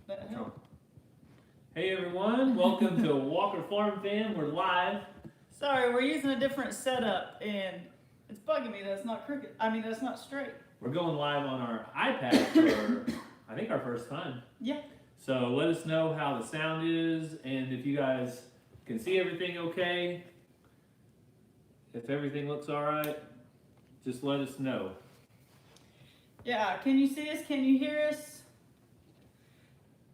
That helped. Hey everyone, welcome to Walker Farm Fam. We're live. Sorry, we're using a different setup and it's bugging me that it's not crooked. I mean, that's not straight. We're going live on our iPad for, I think, our first time. Yeah. So let us know how the sound is and if you guys can see everything okay. If everything looks all right, just let us know. Yeah, can you see us? Can you hear us?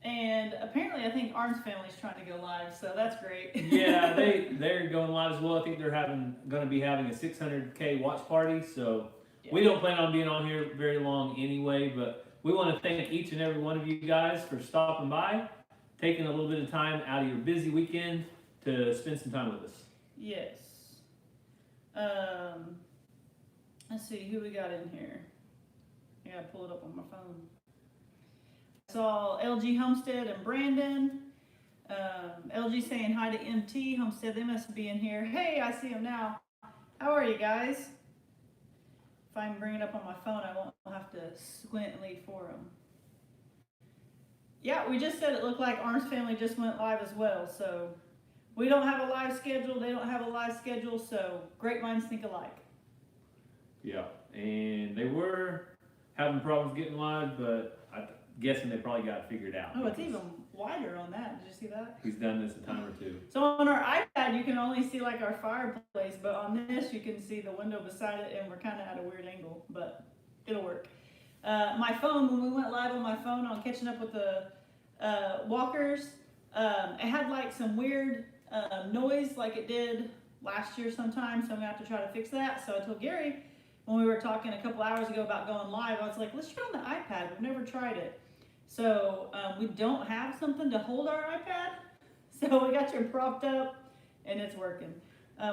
And apparently I think Arm's family's trying to go live, so that's great. Yeah, they're going live as well. I think they're going to be having a 600K watch party, so Yeah. we don't plan on being on here very long anyway, but we want to thank each and every one of you guys for stopping by, taking a little bit of time out of your busy weekend to spend some time with us. Yes. Let's see who we got in here. I gotta pull it up on my phone. I saw LG Homestead and Brandon. LG saying hi to MT Homestead. They must be in here. Hey, I see them now. How are you guys? If I can bring it up on my phone, I won't have to squintly for them. Yeah, we just said it looked like Arm's family just went live as well. So we don't have a live schedule. They don't have a live schedule. So great minds think alike. Yeah, and they were having problems getting live, but I'm guessing they probably got it figured out. Oh, it's even wider on that. Did you see that? He's done this a time or two. So on our iPad, you can only see like our fireplace, but on this, you can see the window beside it, and we're kind of at a weird angle, but it'll work. My phone, when we went live on my phone on catching up with the walkers, it had like some weird noise like it did last year sometime, so I'm gonna have to try to fix that. So I told Gary when we were talking a couple hours ago about going live, I was like, let's try on the iPad. We've never tried it. So we don't have something to hold our iPad. So we got you propped up and it's working.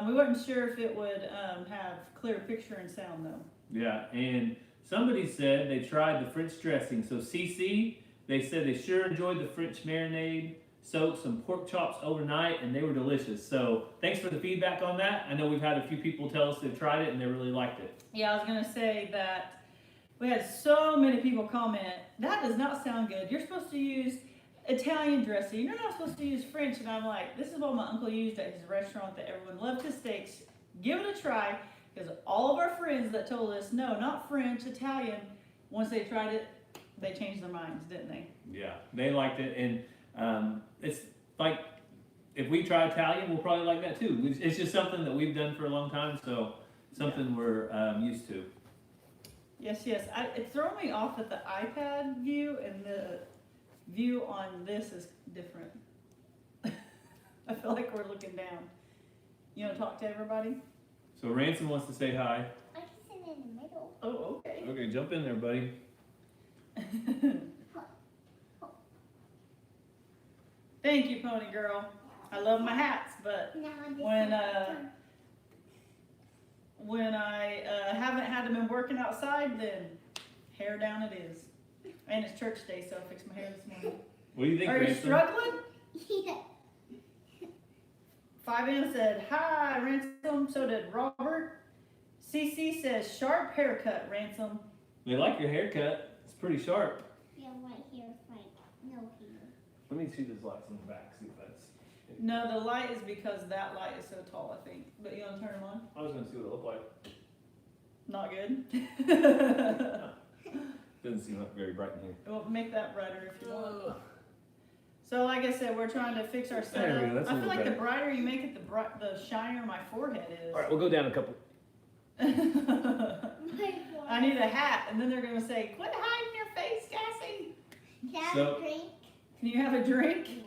We weren't sure if it would have clear picture and sound though. Yeah, and somebody said they tried the French dressing. So CC, they said they sure enjoyed the French marinade, soaked some pork chops overnight, and they were delicious. So thanks for the feedback on that. I know we've had a few people tell us they've tried it and they really liked it. Yeah, I was gonna say that we had so many people comment, that does not sound good. You're supposed to use Italian dressing. You're not supposed to use French. And I'm like, this is what my uncle used at his restaurant that everyone loved his steaks. Give it a try, because all of our friends that told us, no, not French, Italian, once they tried it, they changed their minds, didn't they? Yeah, they liked it. And it's like, if we try Italian, we'll probably like that too. It's just something that we've done for a long time, so something we're used to. Yes, yes. It's throwing me off that the iPad view and the view on this is different. I feel like we're looking down. You want to talk to everybody? So Ransom wants to say hi. I can sit in the middle. Oh, okay. Okay, jump in there, buddy. Thank you, Pony Girl. I love my hats, but Now I'm just when I haven't had them been working outside, then hair down it is. And it's church day, so I fixed my hair this morning. What do you think, Are you Ransom? struggling? Yeah. 5M said, hi, Ransom. So did Robert. CC says, sharp haircut, Ransom. They like your haircut. It's pretty sharp. Yeah, right here, right. No, here. Let me see those lights on the back, see if that's... No, the light is because that light is so tall, I think. But you want to turn them on? I was going to see what it looked like. Not good. Doesn't seem like very bright in here. Well, make that brighter if you want. So like I said, we're trying to fix our There we setup. go, that's a I feel little like the better. brighter you make it, the shinier my forehead is. All right, we'll go down a couple. I need a hat, and then they're gonna say, quit hiding your face, Cassie. Can I So- drink? Can you have a drink? Yes.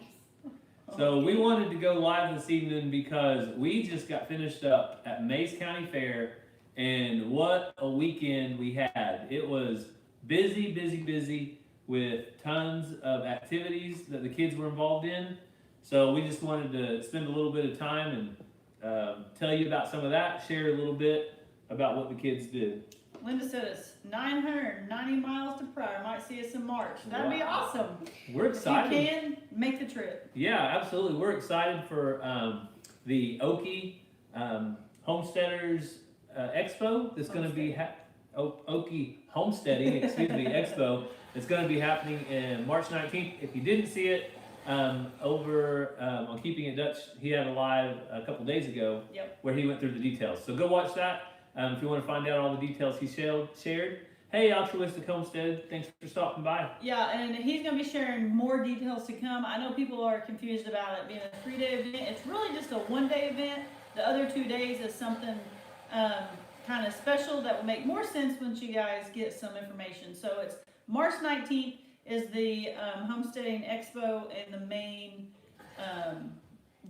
So we wanted to go live this evening because we just got finished up at Mays County Fair, and what a weekend we had. It was busy, busy, busy with tons of activities that the kids were involved in. So we just wanted to spend a little bit of time and tell you about some of that, share a little bit about what the kids did. Linda said it's 990 miles to Pryor. Might see us in March. That'd be Wow. awesome. We're excited. If you can, make the trip. Yeah, absolutely. We're excited for the Okie Homesteaders Expo that's going to be Okie Homesteading, excuse me, Expo It's going to be happening in March 19th. If you didn't see it, over on Keeping It Dutch, he had a live a couple days ago where he went through the details. So go watch that if you want to find out all the details he shared. Hey, Altruistic Homestead, thanks for stopping by. Yeah, and he's going to be sharing more details to come. I know people are confused about it being a 3-day event. It's really just a 1-day event. The other 2 days is something kind of special that will make more sense once you guys get some information. So it's March 19th is the Homesteading Expo and the main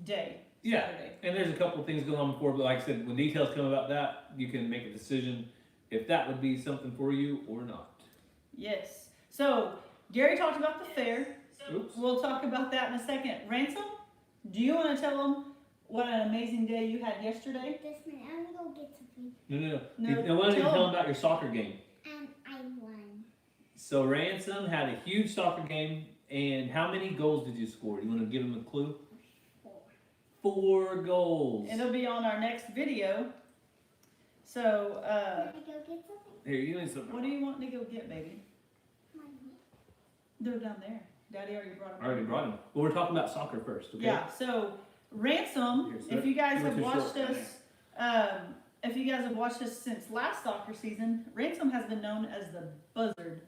day. Yeah, Saturday. and there's a couple of things going on before, but like I said, when details come about that, you can make a decision if that would be something for you or not. Yes. So Gary talked about the fair. Oops. We'll talk about that in a second. Ransom, do you want to tell them what an amazing day you had yesterday? Just a minute, I'm gonna go get something. No. I wanted to tell them about your soccer game. I won. So Ransom had a huge soccer game, and how many goals did you score? Do you want to give them a clue? 4 goals. It'll be on our next video. So, Can I go get something? Here, you need some. what do you want to go get, baby? Money. They're down there. Daddy already brought them. I already brought him. Well, we're talking about soccer first, okay? Yeah, so Ransom, Here, sir. if you guys You have were too watched short. us, if you guys have watched us since last soccer season, Ransom has been known as the buzzard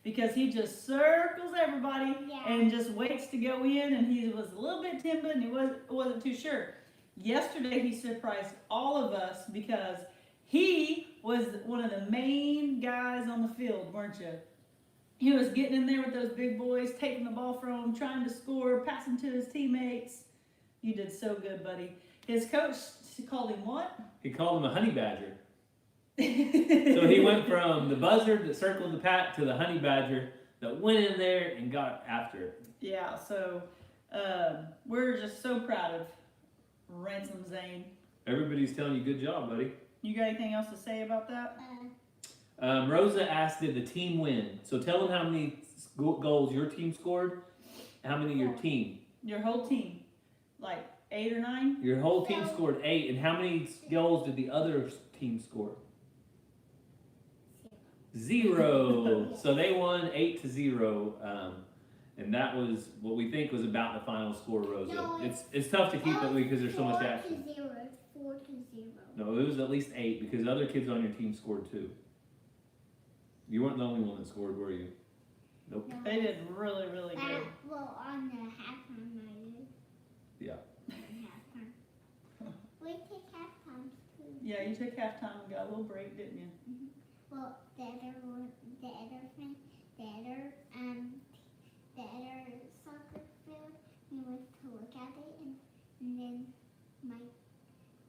because he just circles everybody Yeah. and just waits to go in, and he was a little bit timid and he wasn't too sure. Yesterday he surprised all of us because he was one of the main guys on the field, weren't you? He was getting in there with those big boys, taking the ball from them, trying to score, passing to his teammates. You did so good, buddy. His coach called him what? He called him a honey badger. So he went from the buzzard that circled the pack to the honey badger that went in there and got after it. Yeah, so we're just so proud of Ransom Zane. Everybody's telling you good job, buddy. You got anything else to say about that? Rosa asked, did the team win? So tell them how many goals your team scored, how many your team. Your whole team, like 8 or 9? Your whole team scored 8, and how many goals did the other team score? 0. So they won 8-0, and that was what we think was about the final score, Rosa. No, It's tough to keep it because there's so much action. 4-0. It's 4-0. No, it was at least 8 because other kids on your team scored too. You weren't the only one that scored, were you? Nope. No. They did really, really good. Well, on the halftime, I did. Yeah. On halftime. We take halftime too. Yeah, you took halftime and got a little break, didn't you? Well, the other soccer field, we went to look at it, and then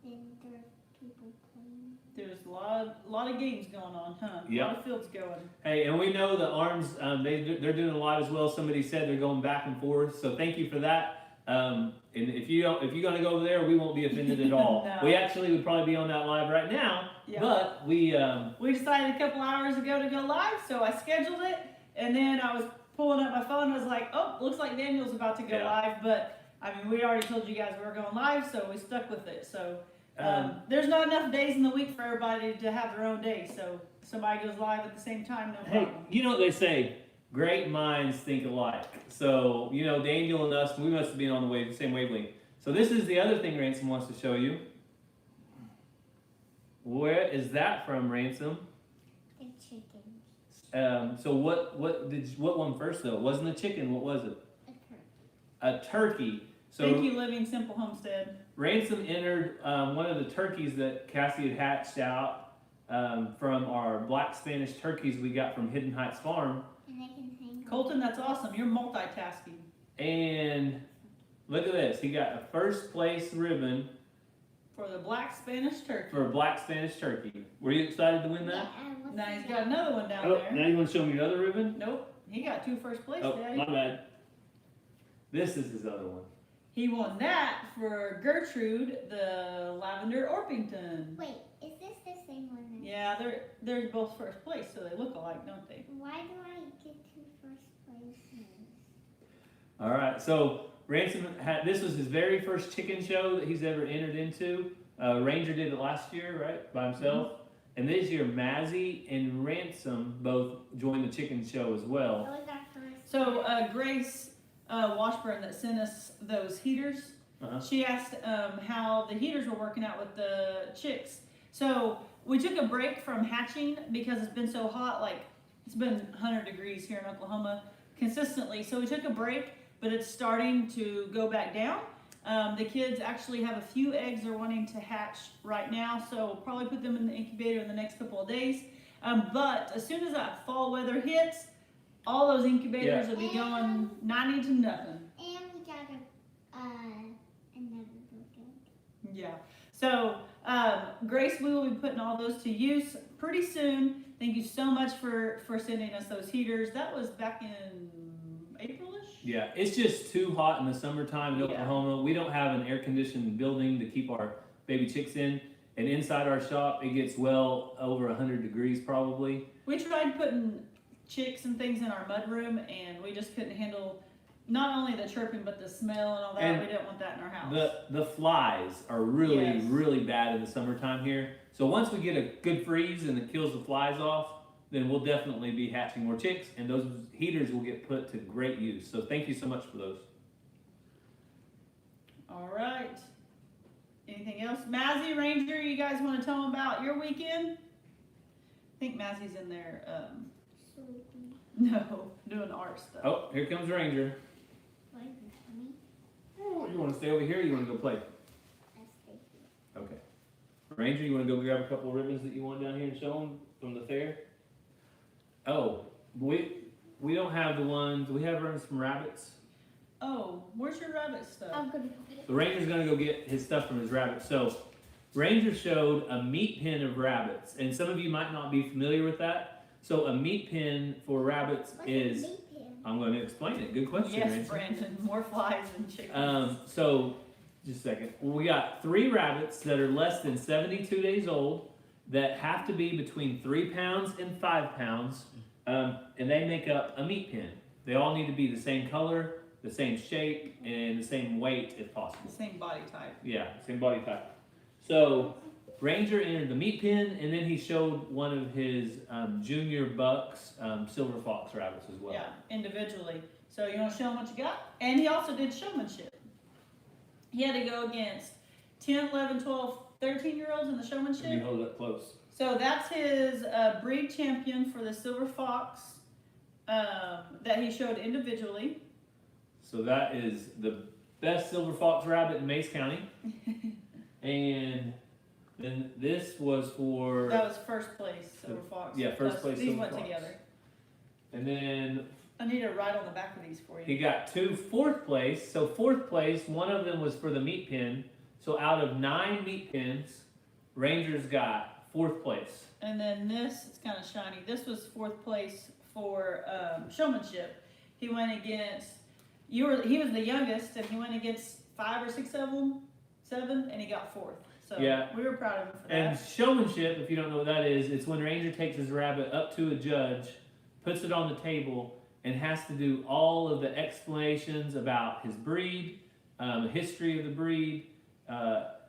there were people playing. There's a lot of games going on, huh? A Yep. lot of fields going. Hey, and we know the arms, they're doing a lot as well. Somebody said they're going back and forth, so thank you for that. And if you're gonna go over there, we won't be offended at all. No. We actually would probably be on that live right now, Yeah. but we decided a couple hours ago to go live, so I scheduled it, and then I was pulling up my phone and I was like, oh, looks like Daniel's about to go Yeah. live, but I mean, we already told you guys we were going live, so we stuck with it. So there's not enough days in the week for everybody to have their own day, so if somebody goes live at the same time, no hey, problem. you know what they say? Great minds think alike. So Daniel and us, we must have been on the same wavelength. So this is the other thing Ransom wants to show you. Where is that from, Ransom? The chicken. So what one first though? It wasn't a chicken. What was it? A turkey. A turkey. So Thank you, Living Simple Homestead. Ransom entered one of the turkeys that Cassie had hatched out from our black Spanish turkeys we got from Hidden Heights Farm. And they can hang. Colton, that's awesome. You're multitasking. And look at this. He got a first place ribbon For the black Spanish turkey. for a black Spanish turkey. Were you excited to win that? what's Now the he's got another one down Oh, there. now you want to show me your other ribbon? Nope, he got 2 first place. Oh, Daddy. my bad. This is his other one. He won that for Gertrude, the Lavender Orpington. Wait, is this the same one? Then? Yeah, they're both first place, so they look alike, don't they? Why do I get 2 first places? All right, so Ransom this was his very first chicken show that he's ever entered into. Ranger did it last year, right, by himself. And this year, Mazzy and Ransom both joined the chicken show as well. That was our first. So Grace Washburn that sent us those heaters, Uh-huh. she asked how the heaters were working out with the chicks. So we took a break from hatching because it's been so hot, like it's been 100 degrees here in Oklahoma consistently. So we took a break, but it's starting to go back down. The kids actually have a few eggs they're wanting to hatch right now, so we'll probably put them in the incubator in the next couple of days. But as soon as that fall weather hits, all those incubators will be going 90 to nothing. And we got another building. Yeah. So Grace, we will be putting all those to use pretty soon. Thank you so much for sending us those heaters. That was back in April-ish? Yeah, it's just too hot in the summertime in Yeah. Oklahoma. We don't have an air-conditioned building to keep our baby chicks in. And inside our shop, it gets well over 100 degrees probably. We tried putting chicks and things in our mudroom, and we just couldn't handle not only the chirping, but the smell and all that. And we didn't want that in our house. The flies are really, Yes. really bad in the summertime here. So once we get a good freeze and it kills the flies off, then we'll definitely be hatching more chicks, and those heaters will get put to great use. So thank you so much for those. All right. Anything else? Mazzy, Ranger, you guys want to tell them about your weekend? I think Mazzy's in there. No, doing art stuff. Oh, here comes Ranger. Why is this funny? Oh, you want to stay over here or you want to go play? Let's stay here. Okay. Ranger, you want to go grab a couple of ribbons that you want down here and show them from the fair? Oh, we don't have the ones, we have ribbons from rabbits. Oh, where's your rabbit stuff? I'm gonna go get it. The Ranger's gonna go get his stuff from his rabbits. So, Ranger showed a meat pen of rabbits, and some of you might not be familiar with that. So, a meat pen for rabbits What's is, a meat pen? I'm going to explain it. Good question, Yes, Ranger. Brandon. More flies than chickens. So, just a second. We got 3 rabbits that are less than 72 days old that have to be between 3 pounds and 5 pounds, and they make up a meat pen. They all need to be the same color, the same shape, and the same weight if possible. Same body type. Yeah, same body type. So Ranger entered the meat pen, and then he showed one of his junior bucks, silver fox rabbits as well. Yeah, individually. So you want to show him what you got? And he also did showmanship. He had to go against 10, 11, 12, 13-year-olds in the Let me showmanship. hold it up close. So that's his breed champion for the silver fox that he showed individually. So that is the best silver fox rabbit in Mays County. And then this was for, That was first place silver fox. yeah, first place These silver went fox. together. and then I need to write on the back of these for he you. got 2 fourth place. So fourth place, one of them was for the meat pen. So out of 9 meat pens, Ranger's got 4th place. And then this, it's kind of shiny. This was 4th place for showmanship. He went against, he was the youngest, and he went against 5 or 6 of them, 7, and he got 4th. So Yeah. we were proud of him for that. And showmanship, if you don't know what that is, it's when Ranger takes his rabbit up to a judge, puts it on the table, and has to do all of the explanations about his breed, the history of the breed,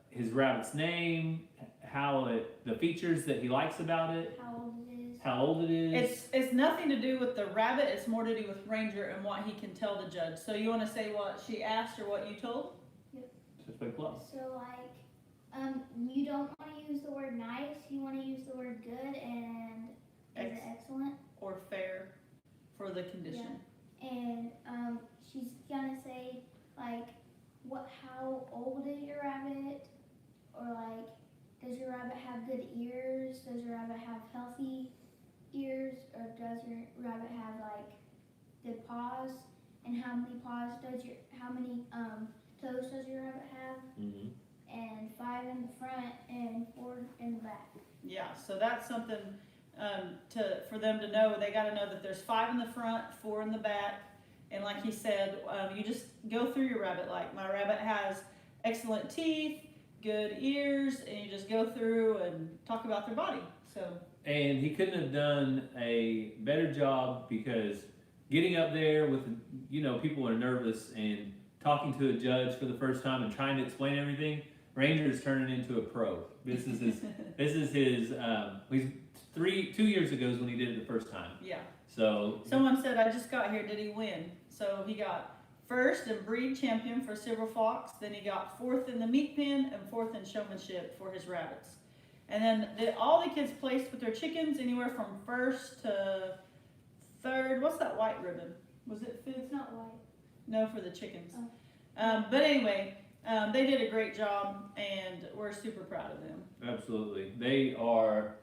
his rabbit's name, the features that he likes about it, How old it is? how old it is. It's nothing to do with the rabbit. It's more to do with Ranger and what he can tell the judge. So you want to say what she asked or what you told? Just play close. So like, you don't want to use the word nice. You want to use the word good and is it excellent? Or fair for the condition. And she's gonna say like, how old is your rabbit? Or like, does your rabbit have good ears? Does your rabbit have healthy ears? Or does your rabbit have like good paws? And how many toes does your rabbit have? Mm-hmm. And 5 in the front and 4 in the back. Yeah, so that's something for them to know. They got to know that there's 5 in the front, 4 in the back, and like he said, you just go through your rabbit. Like my rabbit has excellent teeth, good ears, and you just go through and talk about their body. So. And he couldn't have done a better job, because getting up there with, people are nervous, and talking to a judge for the first time and trying to explain everything, Ranger's turning into a pro. This is his. He's 2 years ago is when he did it the first time. Yeah. So Someone said, I just got here, did he win? So he got first in breed champion for Silver Fox, then he got fourth in the meat pen and fourth in showmanship for his rabbits. And then all the kids placed with their chickens anywhere from first to third. What's that white ribbon? Was it fifth? It's not white. No, for the chickens. Oh. But anyway, they did a great job, and we're super proud of them. absolutely, they are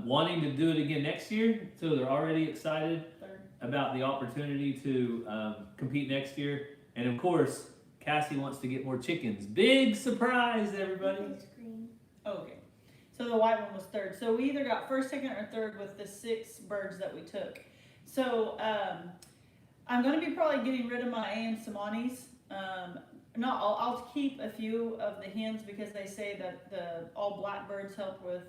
wanting to do it again next year. So they're already excited Third. about the opportunity to compete next year. And of course, Cassie wants to get more chickens. Big surprise, everybody. It's green. Okay. So the white one was third. So we either got first, second, or third with the 6 birds that we took. So I'm going to be probably getting rid of my AM Samanis. I'll keep a few of the hens because they say that the all blackbirds help with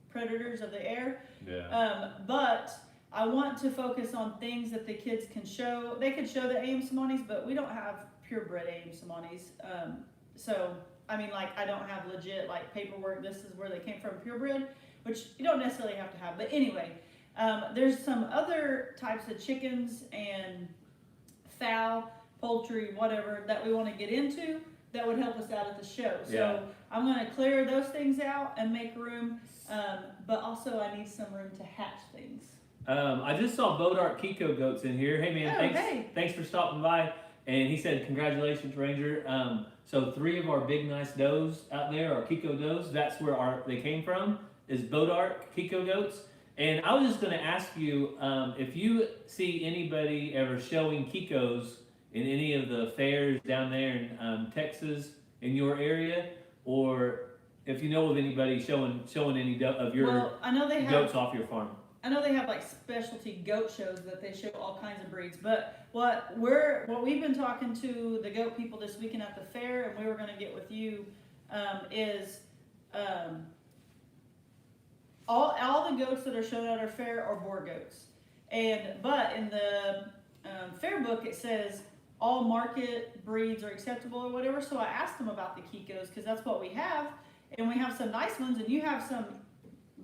predators of the air. Yeah. But I want to focus on things that the kids can show. They could show the AM Samanis, but we don't have purebred AM Samanis. So, I mean, like, I don't have legit, like, paperwork. This is where they came from, purebred, which you don't necessarily have to have. But anyway, there's some other types of chickens and fowl, poultry, whatever, that we want to get into that would help us out at the show. So Yeah. I'm going to clear those things out and make room. But also I need some room to hatch things. I just saw Bodart Kiko goats in here. Hey man, Oh, hey. thanks for stopping by. And he said, congratulations, Ranger. So 3 of our big nice does out there are Kiko does. That's where they came from, is Bodart Kiko goats. And I was just going to ask you if you see anybody ever showing Kikos in any of the fairs down there in Texas in your area, or if you know of anybody showing any of your Well, I know they have goats off your farm. like specialty goat shows that they show all kinds of breeds. But what we've been talking to the goat people this weekend at the fair, and we were going to get with you, is all the goats that are shown at our fair are boar goats. But in the fair book it says all market breeds are acceptable or whatever. So I asked them about the Kikos because that's what we have, and we have some nice ones, and you have some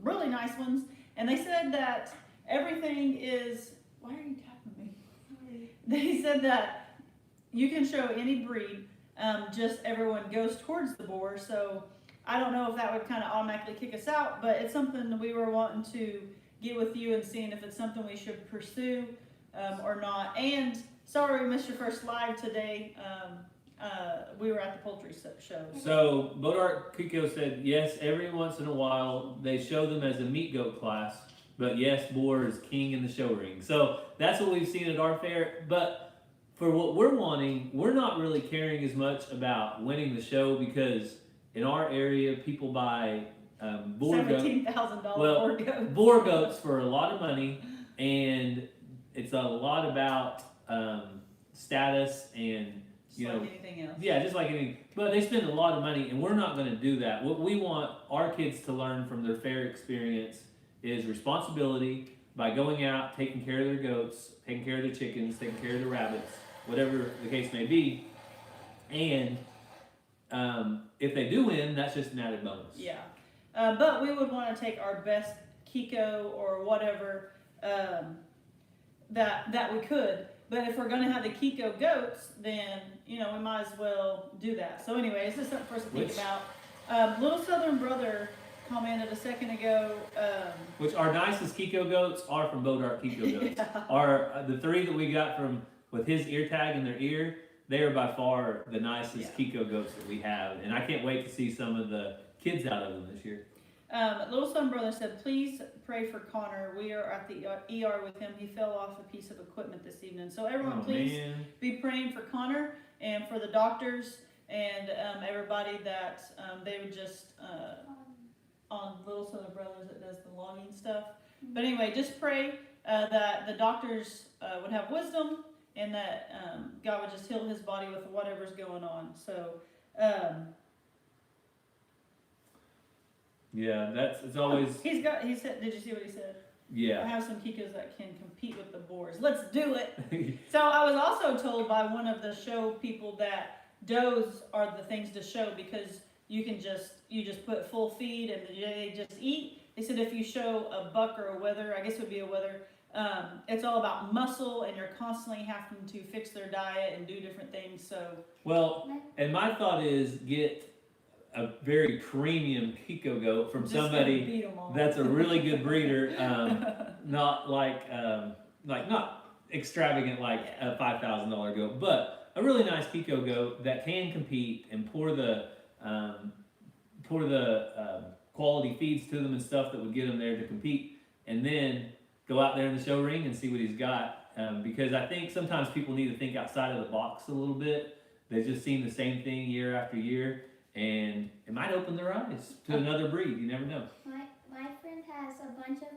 really nice ones. And they said that everything is. Why are you tapping me? Sorry. They said that you can show any breed, just everyone goes towards the boar. So I don't know if that would kind of automatically kick us out, but it's something that we were wanting to get with you and seeing if it's something we should pursue or not. And sorry we missed your first live today. We were at the poultry show. So Bodart Kiko said, yes, every once in a while they show them as a meat goat class, but yes, boar is king in the show ring. So that's what we've seen at our fair. But for what we're wanting, we're not really caring as much about winning the show because in our area, people buy boar goats. $17,000 Well, boar goats. Boar goats for a lot of money, and it's a lot about status and Like anything else. yeah, just like anything. But they spend a lot of money, and we're not going to do that. What we want our kids to learn from their fair experience is responsibility by going out, taking care of their goats, taking care of their chickens, taking care of the rabbits, whatever the case may be. And if they do win, that's just an added bonus. Yeah. But we would want to take our best Kiko or whatever that we could. But if we're going to have the Kiko goats, then, we might as well do that. So anyway, it's just something for us to think about. Little Southern Brother commented a second ago. Which our nicest Kiko goats are from Bodart Kiko goats. Yeah. The 3 that we got from with his ear tag in their ear, they are by far the nicest Kiko goats that we have. And I can't wait to see some of the kids out of them this year. Little Southern Brother said, please pray for Connor. We are at the ER with him. He fell off a piece of equipment this evening. So everyone, please be praying for Connor and for the doctors and everybody that they would just on Little Southern Brothers that does the logging stuff. But anyway, just pray that the doctors would have wisdom and that God would just heal his body with whatever's going on. So. Yeah, it's always. He said, did you see what he said? I Yeah. have some Kikos that can compete with the boars. Let's do it. So I was also told by one of the show people that does are the things to show because you just put full feed and they just eat. They said if you show a buck or a wether, I guess it would be a wether, it's all about muscle and you're constantly having to fix their diet and do different things. So Well, and my thought is get a very premium Kiko goat from just somebody beat 'em all. that's a really good breeder, not not extravagant like a $5,000 goat, but a really nice Kiko goat that can compete and pour the quality feeds to them and stuff that would get them there to compete, and then go out there in the show ring and see what he's got. Because I think sometimes people need to think outside of the box a little bit. They've just seen the same thing year after year, and it might open their eyes to another breed. You never know. My friend has a bunch of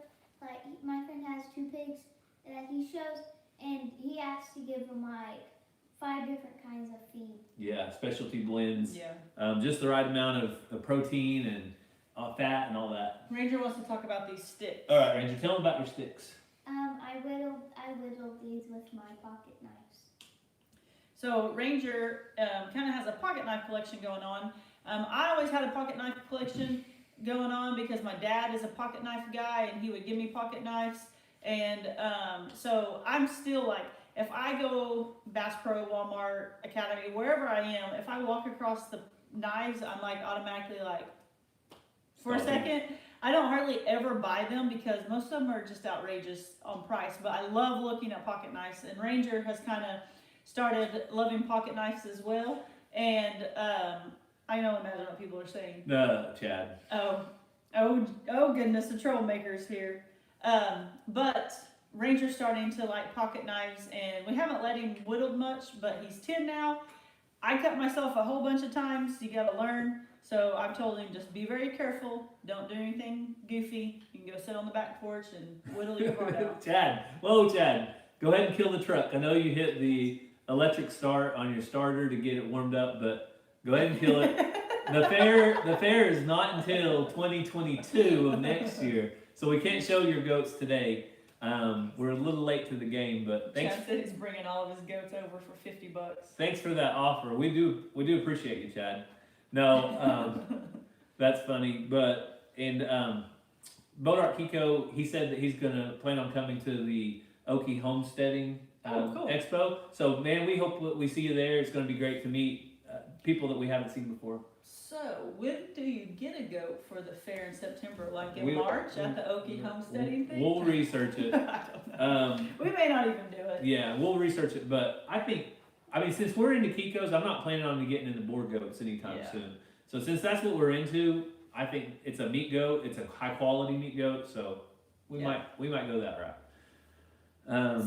my friend has 2 pigs that he shows, and he has to give them 5 different kinds of feed. Yeah, specialty blends. Yeah. Just the right amount of protein and fat and all that. Ranger wants to talk about these sticks. All right, Ranger, tell them about your sticks. I whittled these with my pocket knives. So Ranger kind of has a pocket knife collection going on. I always had a pocket knife collection going on because my dad is a pocket knife guy and he would give me pocket knives. And so I'm still like, if I go Bass Pro, Walmart, Academy, wherever I am, if I walk across the knives, I'm like automatically like, for a second, I don't hardly ever buy them because most of them are just outrageous on price, but I love looking at pocket knives, and Ranger has kind of started loving pocket knives as well, and I know, imagine what people are saying. Chad. Oh goodness, the troublemakers here. But Ranger's starting to like pocket knives, and we haven't let him whittle much, but he's 10 now. I cut myself a whole bunch of times, you gotta learn. So I've told him just be very careful, don't do anything goofy. You can go sit on the back porch and whittle your heart out. Chad, go ahead and kill the truck. I know you hit the electric start on your starter to get it warmed up, but go ahead and kill it. The fair is not until 2022 of next year, so we can't show your goats today. We're a little late to the game, but thanks. Chad said he's bringing all of his goats over for $50. Thanks for that offer. We do appreciate you, Chad. No, that's funny. But Bodart Kiko, he said that he's gonna plan on coming to the Okie Homesteading cool. Expo. So man, we hope that we see you there. It's gonna be great to meet people that we haven't seen before. So when do you get a goat for the fair in September? Like in March at the Okie Homesteading thing? We'll research it. I don't know. We may not even do it. Yeah, we'll research it. But I mean, since we're into Kikos, I'm not planning on getting into boar goats anytime soon. So since that's what we're into, I think it's a meat goat. It's a high quality meat goat. So we might go that route.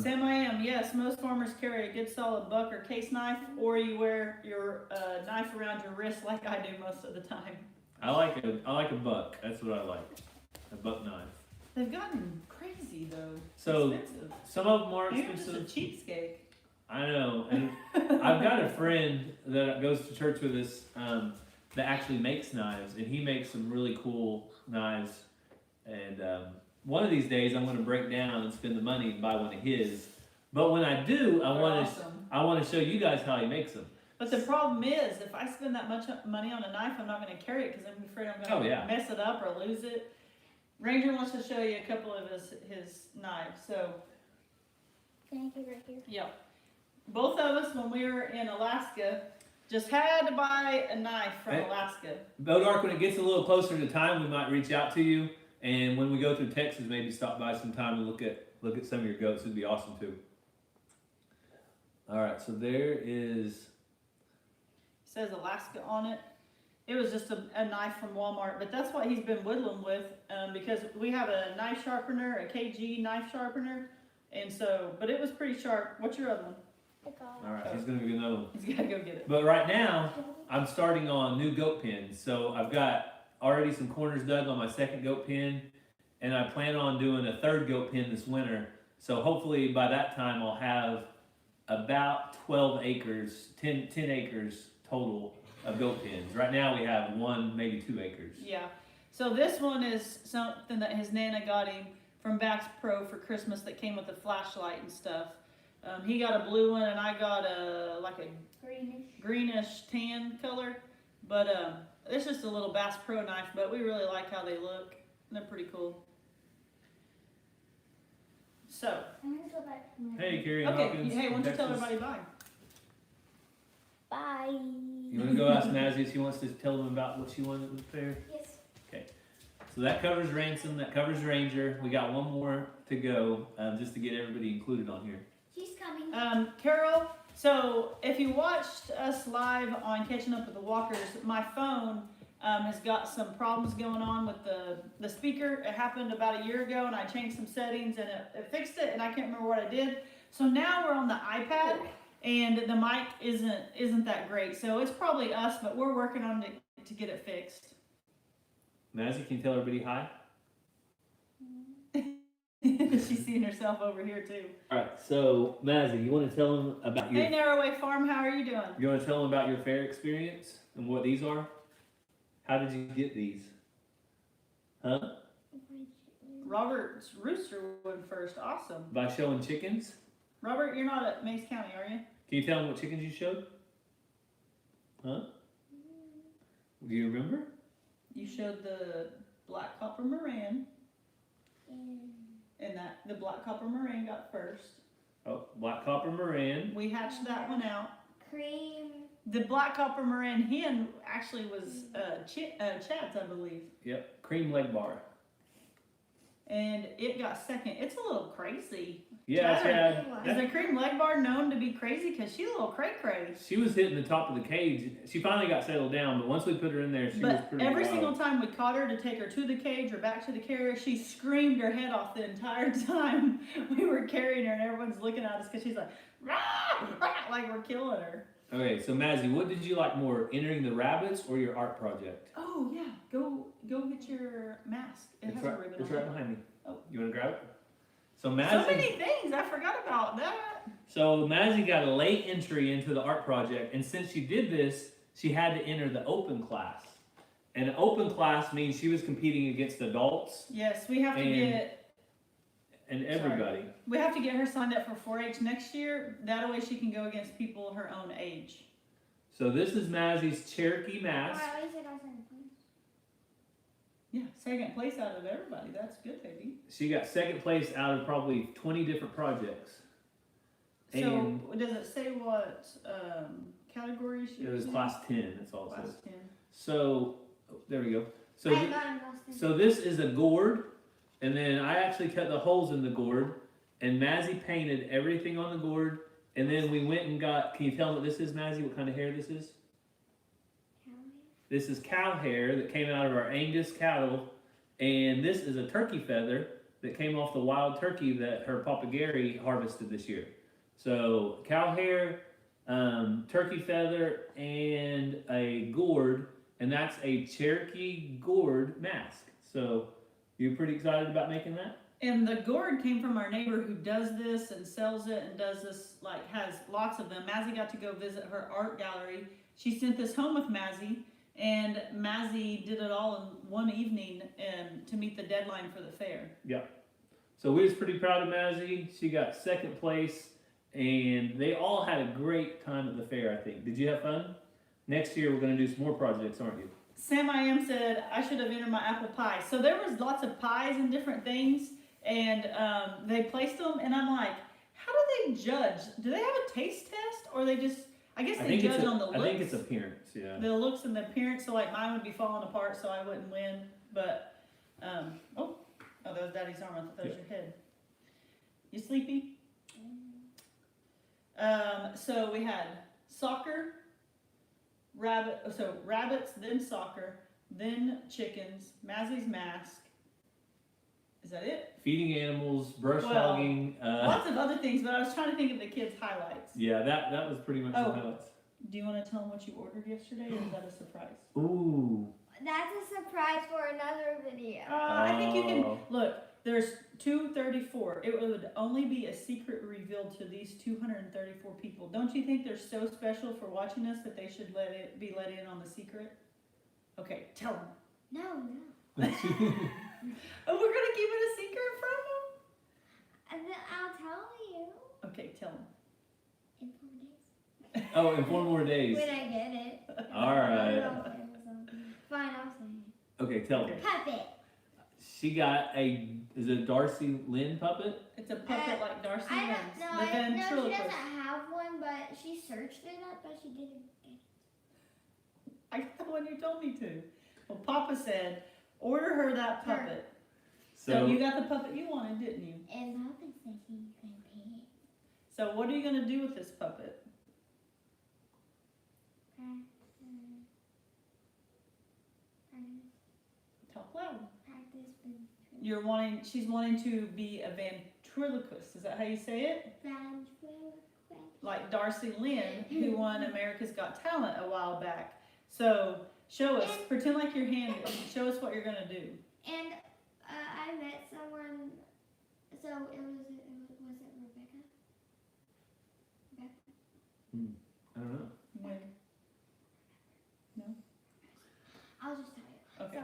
Sam, I am. Yes, most farmers carry a good solid buck or case knife, or you wear your knife around your wrist like I do most of the time. I like a buck. That's what I like. A buck knife. They've gotten crazy though. So expensive. some of them are Maybe I'm just a expensive. cheapskate. I know, and I've got a friend that goes to church with us that actually makes knives, and he makes some really cool knives. And one of these days, I'm going to break down and spend the money and buy one of his. But when I do, I want to show you guys how he makes them. But the problem is, if I spend that much money on a knife, I'm not going to carry it because I'm afraid I'm going to mess it up or lose it. Ranger wants to show you a couple of his knives. So, Can I get right here? yeah. Both of us, when we were in Alaska, just had to buy a knife from Alaska. Bodark, when it gets a little closer to time, we might reach out to you. And when we go through Texas, maybe stop by sometime and look at some of your goats. It'd be awesome too. All right, so there is. It says Alaska on it. It was just a knife from Walmart, but that's what he's been whittling with because we have a knife sharpener, a KG knife sharpener, and so, but it was pretty sharp. What's your other one? All right, he's gonna go get another one. He's gotta go get it. But right now, I'm starting on new goat pens. So I've got already some corners dug on my second goat pen, and I plan on doing a third goat pen this winter. So hopefully by that time I'll have about 12 acres, 10 acres total of goat pens. Right now we have 1, maybe 2 acres. Yeah. So this one is something that his Nana got him from Bass Pro for Christmas that came with a flashlight and stuff. He got a blue one and I got like a Greenish. tan color. But it's just a little Bass Pro knife, but we really like how they look. They're pretty cool. So, I'm gonna go back to my Hey, Carrie okay, Hawkins. hey, why don't you tell Texas. everybody bye? Bye. You want to go ask Mazzy if she wants to tell them about what she wanted with the fair? Yes. So that covers Ransom, that covers Ranger. We got one more to go, just to get everybody included on here. She's coming. Carol, so if you watched us live on Catching Up with the Walkers, my phone has got some problems going on with the speaker. It happened about a year ago and I changed some settings and it fixed it and I can't remember what I did. So now we're on the iPad and the mic isn't that great. So it's probably us, but we're working on it to get it fixed. Mazzy, can you tell everybody hi? She's seeing herself over here too. All right, so Mazzy, you want to tell them about your? Hey, Narrowway Farm, how are you doing? You want to tell them about your fair experience and what these are? How did you get these? Huh? Robert's rooster went first. Awesome. By showing chickens? Robert, you're not at Mays County, are you? Can you tell them what chickens you showed? Huh? Do you remember? You showed the black copper Moran, and that the black copper Moran got first. Oh, black copper Moran. We hatched that one out. Cream. The black copper Moran hen actually was Chad's, I believe, Yep, cream leg bar. and it got second. It's a little crazy. Yeah, Chad, Chad. Is the cream leg bar known to be crazy? Because she's a little cray-cray. She was hitting the top of the cage. She finally got settled down, but once we put her in there, she was But pretty every wild. single time we caught her to take her to the cage or back to the carrier, she screamed her head off the entire time we were carrying her, and everyone's looking at us because she's like, rah, rah, like we're killing her. Okay, so Mazzy, what did you like more, entering the rabbits or your art project? Oh yeah, go get your mask. It has a ribbon It's on right it. behind me. Oh. You want to grab it? So So Mazzy, many things, I forgot about that. so Mazzy got a late entry into the art project, and since she did this, she had to enter the open class. And an open class means she was competing against adults Yes, we have to and everybody. we have to get her signed up for 4-H next year. That way she can go against people her own age. So this is Mazzy's Cherokee mask. Or at least I got second place. Yeah, second place out of everybody. That's good, baby. She got second place out of probably 20 different projects. So And does it say what category she it was in? class 10, that's all it Class says. 10. So, there we go. So, I got in Boston. so this is a gourd, and then I actually cut the holes in the gourd, and Mazzy painted everything on the gourd, and then we went and got, can you tell them what this is, Mazzy, what kind of hair this is? This is cow hair that came out of our Angus cattle, and this is a turkey feather that came off the wild turkey that her Papa Gary harvested this year. So cow hair, turkey feather, and a gourd, and that's a Cherokee gourd mask. So you pretty excited about making that? And the gourd came from our neighbor who does this and sells it and does this, like, has lots of them. Mazzy got to go visit her art gallery. She sent this home with Mazzy, and Mazzy did it all in one evening to meet the deadline for the fair. So we was pretty proud of Mazzy. She got second place, and they all had a great time at the fair, I think. Did you have fun? Next year we're going to do some more projects, aren't you? Sam I Am said I should have entered my apple pie. So there was lots of pies and different things, and they placed them, and I'm like, how do they judge? Do they have a taste test, or they just, I guess they judge on the looks? I think it's appearance, yeah. The looks and the appearance, so like mine would be falling apart, so I wouldn't win. But oh, that was Daddy's arm. I thought that was your head. You sleepy? So we had soccer, rabbits, then soccer, then chickens, Mazzy's mask. Is that it? Feeding animals, brush Well, hogging. Lots of other things, but I was trying to think of the kids' highlights. Yeah, that was pretty much the Oh. highlights. Do you want to tell them what you ordered yesterday, or is that a surprise? Ooh. That's a surprise for another video. I think you can Oh. look. There's 234. It would only be a secret revealed to these 234 people. Don't you think they're so special for watching us that they should be let in on the secret? Okay, tell them. No. Oh, we're gonna keep it a secret from them. And then I'll tell you. Okay, tell them. In 4 days. Oh, in 4 more days. When I get it. All right. Fine, I'll say it. Okay, tell me. Puppet. She got is it a Darcy Lynn puppet? It's a puppet like Darcy I Lynn's. don't know. The No, she ventriloquist. doesn't have one, but she searched it up, but she didn't get it. I got the one you told me to. Well, Papa said, order her that puppet. So you got the puppet you wanted, didn't you? And Papa said he's gonna pay it. So what are you gonna do with this puppet? Talk loud. Practice She's wanting to be a ventriloquist. Is that how you say it? Like Darcy Lynn, who won America's Got Talent a while back. So show us, pretend like you're handed. Show us what you're gonna do. And I met someone. So was it Rebecca? I don't know. When? I'll just tell you. Okay. So,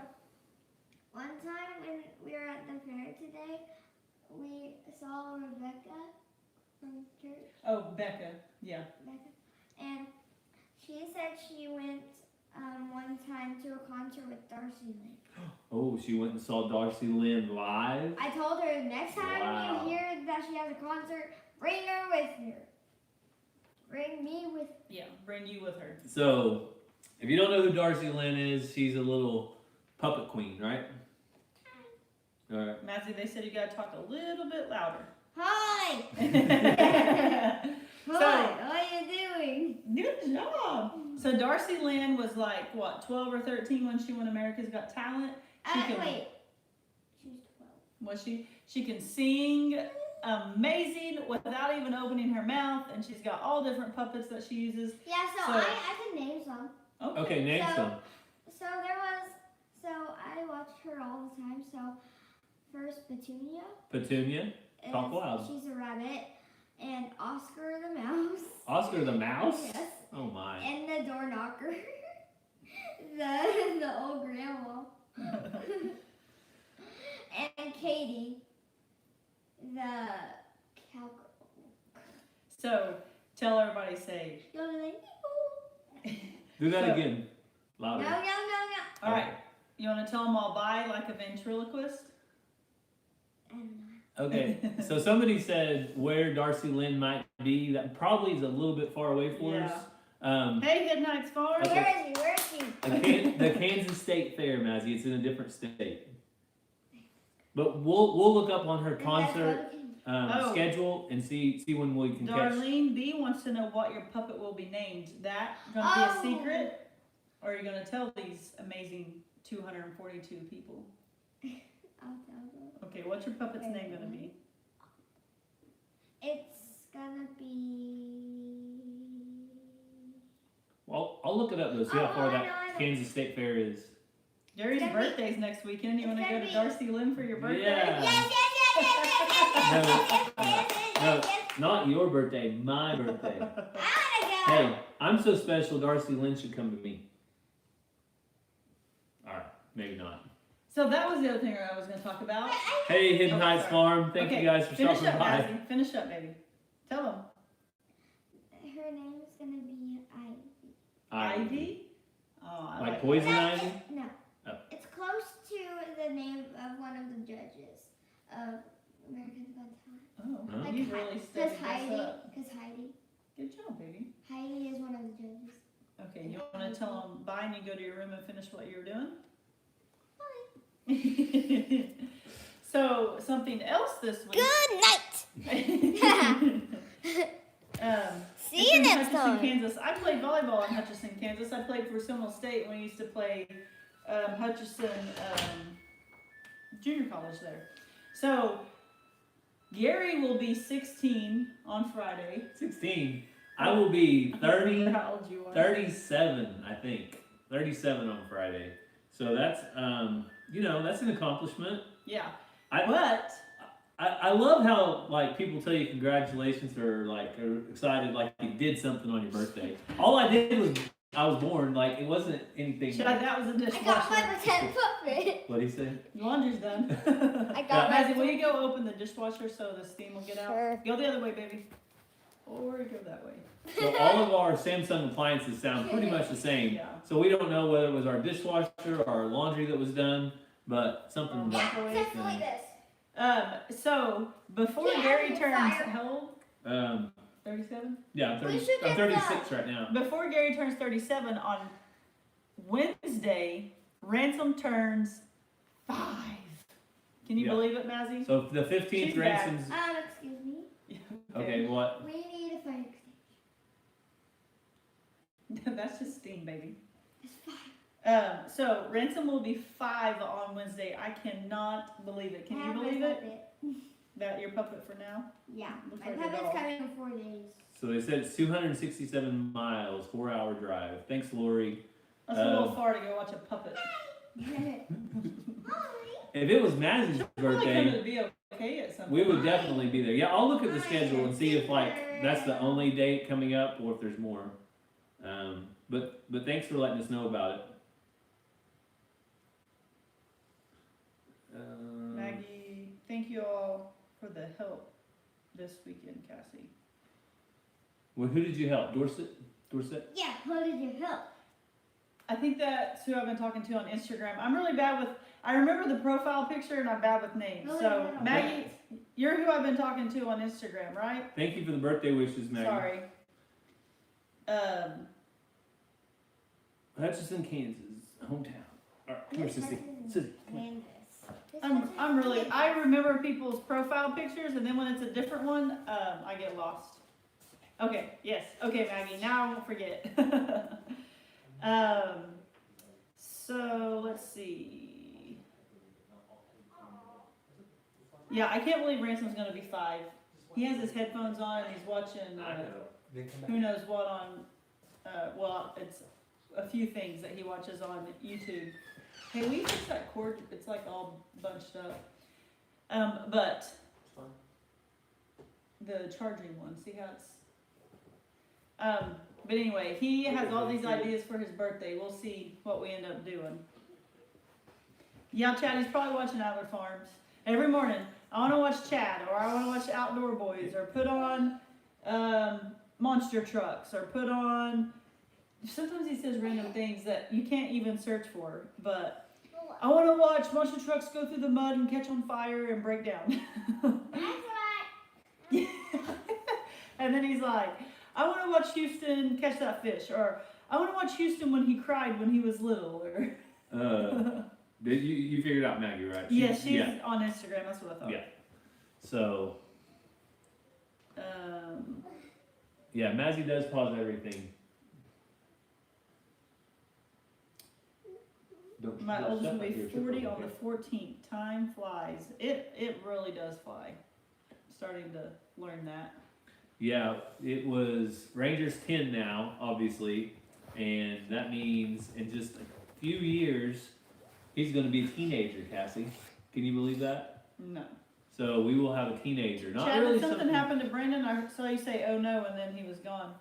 one time when we were at the fair today, we saw Rebecca from church. Oh, Becca. Yeah. Becca, and she said she went one time to a concert with Darcy Lynn. Oh, she went and saw Darcy Lynn live? I told her next time Wow. you hear that she has a concert, bring her with you. Bring me with. Yeah, bring you with her. So, if you don't know who Darcy Lynn is, she's a little puppet queen, right? Alright. Matthew, they said you gotta talk a little bit louder. Hi. So- Hi. What are you doing? Good job. So Darcy Lynn was like, what, 12 or 13 when she won America's Got Talent? She can- Wait. She's 12. Was she? She can sing amazing without even opening her mouth, and she's got all different puppets that she uses. Yeah. So, So- I can name some. Okay, name So- some. So I watch her all the time. So first Petunia. Petunia. Talk loud. She's a rabbit. And Oscar the mouse. Oscar the mouse? Yes. Oh my. And the door knocker. the old grandma. And Katie. The cowgirl. So tell everybody, say, Do that So- again. No, Louder. no, no, no. all right, you want to tell them all bye like a ventriloquist? Okay, so somebody said where Darcy Lynn might be. That probably is a little bit far away for us. Hey, Good Nights Farm. Okay. Where is she? The Kansas State Fair, Mazzy. It's in a different state. But we'll look up on her concert Oh. schedule and see when we can catch. Darlene B wants to know what your puppet will be named. That gonna be a secret? Or are you gonna tell these amazing 242 people? I'll tell them. Okay, what's your puppet's name gonna be? It's gonna be. Well, I'll look it up though. See how far that Kansas State Fair is. Gary's It's gonna be- birthday's next weekend. You it's wanna go gonna to be- Darcy Lynn for your birthday? Yeah. Yes. No, not your birthday, my birthday. I wanna go. Hey, I'm so special. Darcy Lynn should come to me. All right, maybe not. So that was the other thing I was gonna talk about. Hey, Hidden Oh, Heights sorry. Farm. Thank Okay, you guys for Finish stopping up, by. Mazzy. Finish up, baby. Tell them. Her name is gonna be Ivy. Ivy? Oh, I Like poison That's ivy? it. No. Oh. It's close to the name of one of the judges of America's Got Talent. Oh, Huh? you really stepped this up. Because Heidi. Good job, baby. Heidi is one of the judges. Okay, you wanna tell them bye and you go to your room and finish what you were doing? Bye. So, something else this week. Good night. See it's you in next Hutchinson, time. Kansas. I played volleyball in Hutchinson, Kansas. I played for Seminole State when we used to play Hutchinson Junior College there. So, Gary will be 16 on Friday. 16. I will be 30, How old you are? 37, I think. 37 on Friday. So that's, that's an accomplishment. Yeah. I love how like people tell you congratulations or like are excited like you did something on your birthday. All I did was I was born. Like it wasn't anything. That was a I got dishwasher. my pretend puppet. What did he say? Laundry's done. I got my Mazzy, will you go open the dishwasher so the steam will get out? Sure. Go the other way, baby. or go that way. So all of our Samsung appliances sound pretty much the same. Yeah. So we don't know whether it was our dishwasher or our laundry that was done, but something that. Except for like this. So before Yeah, Gary it's turns fire. how old? 37? Yeah, I'm, 30, We should I'm get 36 right now. Before Gary turns 37 on Wednesday, Ransom turns 5. Can you Yeah. believe it, Mazzy? So the 15th She's Ransom's. Excuse me. Okay, what? We need a fire extinguisher. That's just steam, baby. It's fine. So Ransom will be 5 on Wednesday. I cannot believe it. Can you believe it? That your puppet for now? Yeah. Looks My like a puppet's doll. coming in 4 days. So they said it's 267 miles, 4-hour drive. Thanks, Lori. That's a little far to go watch a puppet. If it was Mazzy's Probably birthday, come to be okay at some we point. would definitely be there. Yeah, I'll look at the schedule and see if like that's the only date coming up or if there's more. But thanks for letting us know about it. Maggie, thank you all for the help this weekend, Cassie. Well, who did you help? Dorset? Yeah, who did you help? I think that's who I've been talking to on Instagram. I'm really bad with, I remember the profile picture and I'm bad with names. So Maggie, you're who I've been talking to on Instagram, right? Thank you for the birthday wishes, Maggie. Sorry. Hutchinson, Kansas, hometown. All right, come here, Sissy. Sissy, come here. I'm really, I remember people's profile pictures and then when it's a different one, I get lost. Okay, yes. Okay, Maggie, now I won't forget. So let's see. Yeah, I can't believe Ransom's gonna be 5. He has his headphones on and he's watching, who knows what on, well, it's a few things that he watches on YouTube. Hey, will you fix that cord? It's like all bunched up. But the charging one, see how it's, but anyway, he has all these ideas for his birthday. We'll see what we end up doing. Yeah, Chad, he's probably watching Outdoor Farms. Every morning, I want to watch Chad, or I want to watch Outdoor Boys, or put on Monster Trucks, or put on, sometimes he says random things that you can't even search for, but I want to watch Monster Trucks go through the mud and catch on fire and break down. And then he's like, I want to watch Houston catch that fish, or I want to watch Houston when he cried when he was little, or. Did you figured out Maggie, right? She's on Instagram. That's what I thought. Yeah. So. Yeah, Mazzy does pause everything. My oldest will be 40 on the 14th. Time flies. It really does fly. I'm starting to learn that. Yeah, it was Ranger's 10 now, obviously, and that means in just a few years, he's going to be a teenager, Cassie. Can you believe that? No. So we will have a teenager. Not Chad, really did something happened to Brandon? I saw you say, oh no, and then he was gone.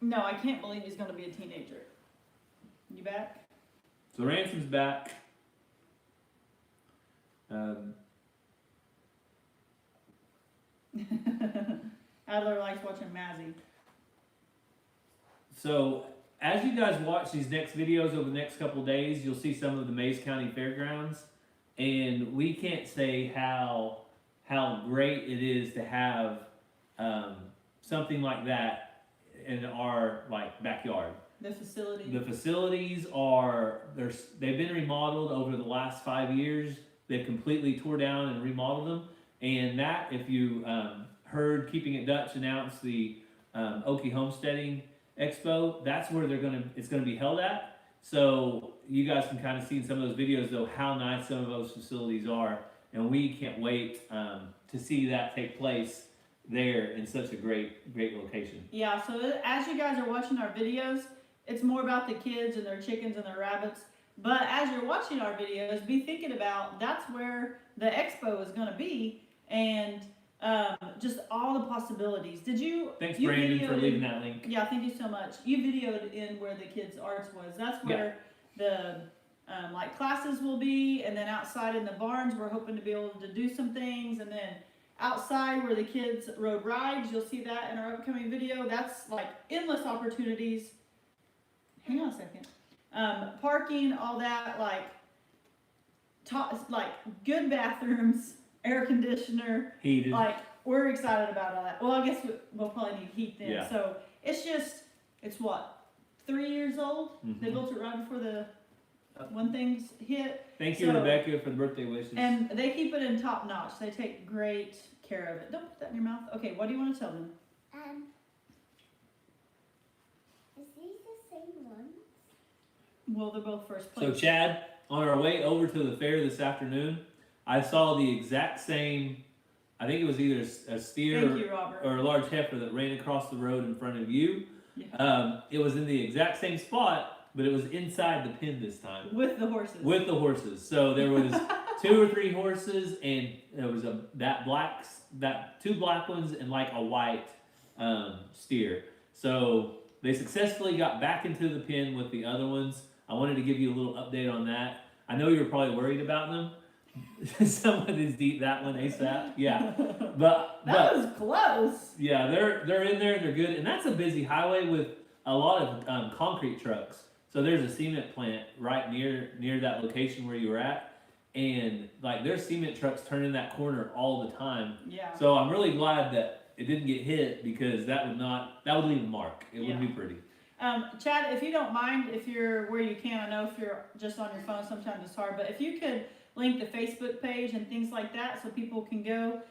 No, I can't believe he's going to be a teenager. You back? So Ransom's back. Adler likes watching Mazzy. So as you guys watch these next videos over the next couple of days, you'll see some of the Mays County Fairgrounds, and we can't say how great it is to have something like that in our backyard. The facility. The facilities are they've been remodeled over the last 5 years. They've completely tore down and remodeled them, and that if you heard Keeping It Dutch announce the Okie Homesteading Expo, that's where it's gonna be held at. So you guys can kind of see in some of those videos though how nice some of those facilities are, and we can't wait to see that take place there in such a great location. Yeah, so as you guys are watching our videos, it's more about the kids and their chickens and their rabbits. But as you're watching our videos, be thinking about that's where the expo is going to be, and just all the possibilities. Thanks, you Brandon, for videoed leaving that link. Yeah, thank you so much. You videoed in where the kids' arts was. That's where the classes will be, and then outside in the barns, we're hoping to be able to do some things, and then outside where the kids rode rides. You'll see that in our upcoming video. That's like endless opportunities. Hang on a second. Parking, all that, like good bathrooms, air conditioner. Heated. Like, we're excited about all that. Well, I guess we'll probably need heat then. Yeah. So it's what, 3 years old? They built it right before the when things hit. Thank you, Rebecca, for the birthday wishes. And they keep it in top notch. They take great care of it. Don't put that in your mouth. Okay, what do you want to tell them? Is these the same ones? Well, they're both first place. So Chad, on our way over to the fair this afternoon, I saw the exact same, I think it was either a steer Thank you, Robert. or a large heifer that ran across the road in front of you. Yeah. It was in the exact same spot, but it was inside the pen this time. With the horses. With the horses. So there was 2 or 3 horses, and there was two black ones and like a white steer. So they successfully got back into the pen with the other ones. I wanted to give you a little update on that. I know you were probably worried about them. Somebody's eat that one ASAP. Yeah, but that was close. Yeah, they're in there. They're good, and that's a busy highway with a lot of concrete trucks. So there's a cement plant right near that location where you were at, and like there's cement trucks turning that corner all the time. Yeah. So I'm really glad that it didn't get hit, because that would leave a mark. It wouldn't be pretty. Chad, if you don't mind, if you're where you can, I know if you're just on your phone sometimes it's hard, but if you could link the Facebook page and things like that so people can go.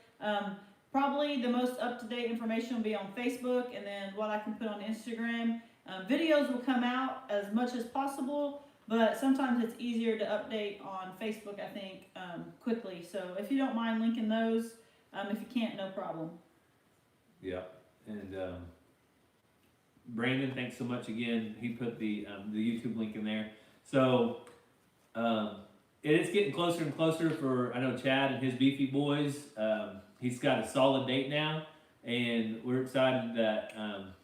Probably the most up-to-date information will be on Facebook, and then what I can put on Instagram. Videos will come out as much as possible, but sometimes it's easier to update on Facebook, I think, quickly. So if you don't mind linking those, if you can't, no problem. Yeah, and Brandon, thanks so much again. He put the YouTube link in there. So it's getting closer and closer for, I know, Chad and his beefy boys. He's got a solid date now, and we're excited that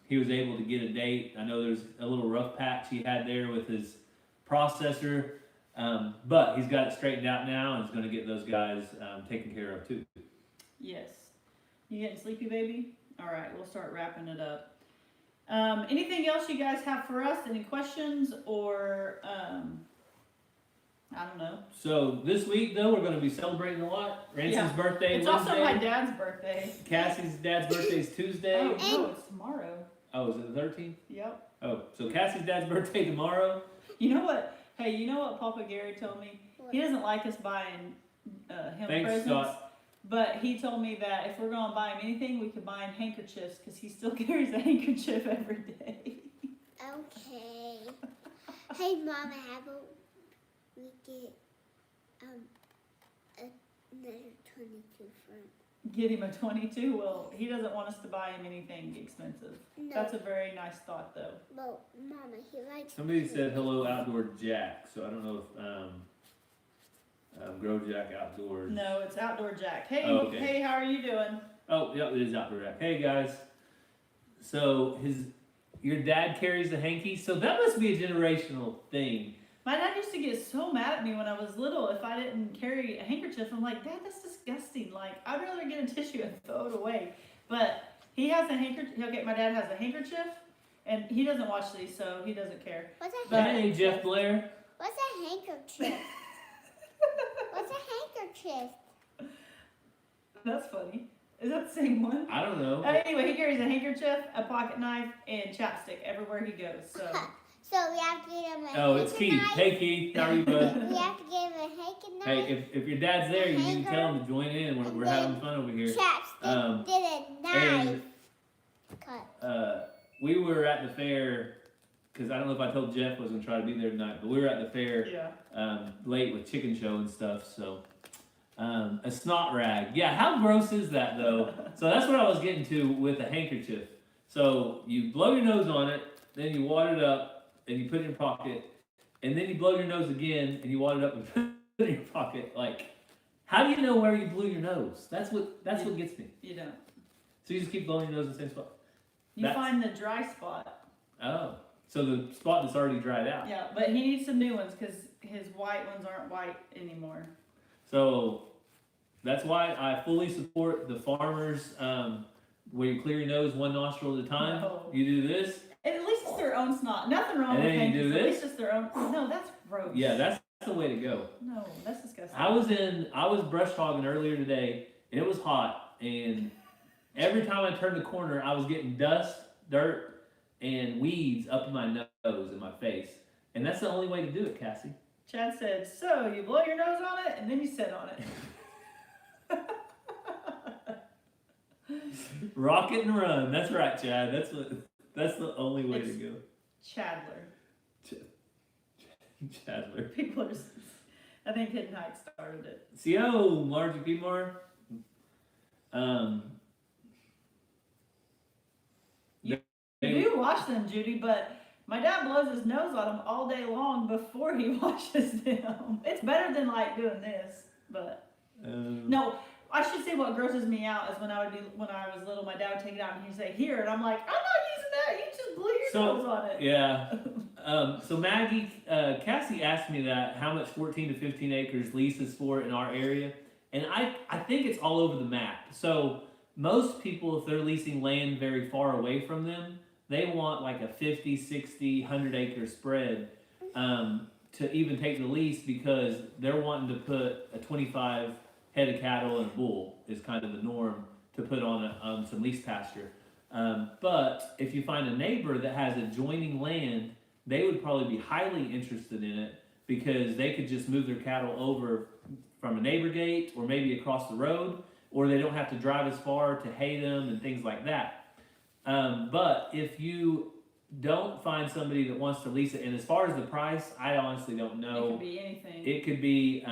he was able to get a date. I know there's a little rough patch he had there with his processor, but he's got it straightened out now, and is going to get those guys taken care of too. Yes. You getting sleepy, baby? All right, we'll start wrapping it up. Anything else you guys have for us? Any questions or, I don't know. So this week, though, we're going to be celebrating a lot. Ransom's birthday It's Wednesday. also my dad's birthday. Cassie's dad's birthday is Tuesday. Oh, no, it's tomorrow. Oh, is it the 13th? Yep. Oh, so Cassie's dad's birthday tomorrow. You know what? Hey, you know what Papa Gary told me? What? He doesn't like us buying him Thanks, presents. Scott. But he told me that if we're going to buy him anything, we could buy him handkerchiefs because he still carries a handkerchief every day. Okay. Hey, Mama, how about we get another 22 front? Get him a 22? Well, he doesn't want us to buy him anything expensive. No. That's a very nice thought, though. Well, Mama, he likes. Somebody said hello, Outdoor Jack. So I don't know if Grow Jack Outdoors. No, it's Outdoor Jack. Hey, Oh, okay. Hey, how are you doing? Oh, yeah, it is Outdoor Jack. Hey guys. So your dad carries a hanky. So that must be a generational thing. My dad used to get so mad at me when I was little if I didn't carry a handkerchief. I'm like, Dad, that's disgusting. Like, I'd rather get a tissue and throw it away. But he has a handkerchief. Okay, my dad has a handkerchief, and he doesn't watch these, so he doesn't care. What's a But- Hey, Jeff Blair. What's a handkerchief? What's a handkerchief? That's funny. Is that the same one? I don't know. Anyway, he carries a handkerchief, a pocket knife, and chapstick everywhere he goes. So So we have to get him a Oh, it's hanky Keith. knife. Hey, Keith. How are you, bud? We have to give him a hanky knife. Hey, if your dad's there, you need to tell him to join in. We're having fun over here. Chapstick. Get a knife. And Cut. we were at the fair, because I don't know if I told Jeff I was going to try to be there tonight, but we were at the fair yeah. late with chicken show and stuff, so a snot rag. Yeah, how gross is that, though? So that's what I was getting to with a handkerchief. So you blow your nose on it, then you wad it up, and you put it in your pocket, and then you blow your nose again, and you wad it up and put it in your pocket. Like, how do you know where you blew your nose? That's what gets me. You don't. So you just keep blowing your nose in the same spot. You find the dry spot. Oh, so the spot that's already dried out. Yeah, but he needs some new ones because his white ones aren't white anymore. So That's why I fully support the farmers, where you clear your nose one nostril at a time. No. You do this. And at least it's their own snot. Nothing wrong And with then you hankies. do At this? least it's their own. No, that's gross. Yeah, that's the way to go. No, that's disgusting. I was brush hogging earlier today, and it was hot, and every time I turned the corner, I was getting dust, dirt, and weeds up in my nose and my face. And that's the only way to do it, Cassie. Chad said, so you blow your nose on it and then you sit on it. Rock it and run. That's right, Chad. That's the only way to It's- go. Chandler. Chandler. People are just, I think Hidden Heights started it. CO, Margie Pimar. You do wash them, Judy, but my dad blows his nose on them all day long before he washes them. It's better than like doing this, but no. I should say what grosses me out is when I was little, my dad would take it out and he'd say, here, and I'm like, I'm not using that, you just blew your nose on it. Yeah. So Maggie, Cassie asked me that, how much 14 to 15 acres leases for in our area. And I think it's all over the map. So most people, if they're leasing land very far away from them, they want like a 50, 60, 100 acre spread to even take the lease, because they're wanting to put a 25 head of cattle and a bull is kind of the norm to put on some lease pasture. But if you find a neighbor that has adjoining land, they would probably be highly interested in it, because they could just move their cattle over from a neighbor gate or maybe across the road, or they don't have to drive as far to hay them and things like that. But if you don't find somebody that wants to lease it, and as far as the price, I honestly don't know. It could be anything. It could be,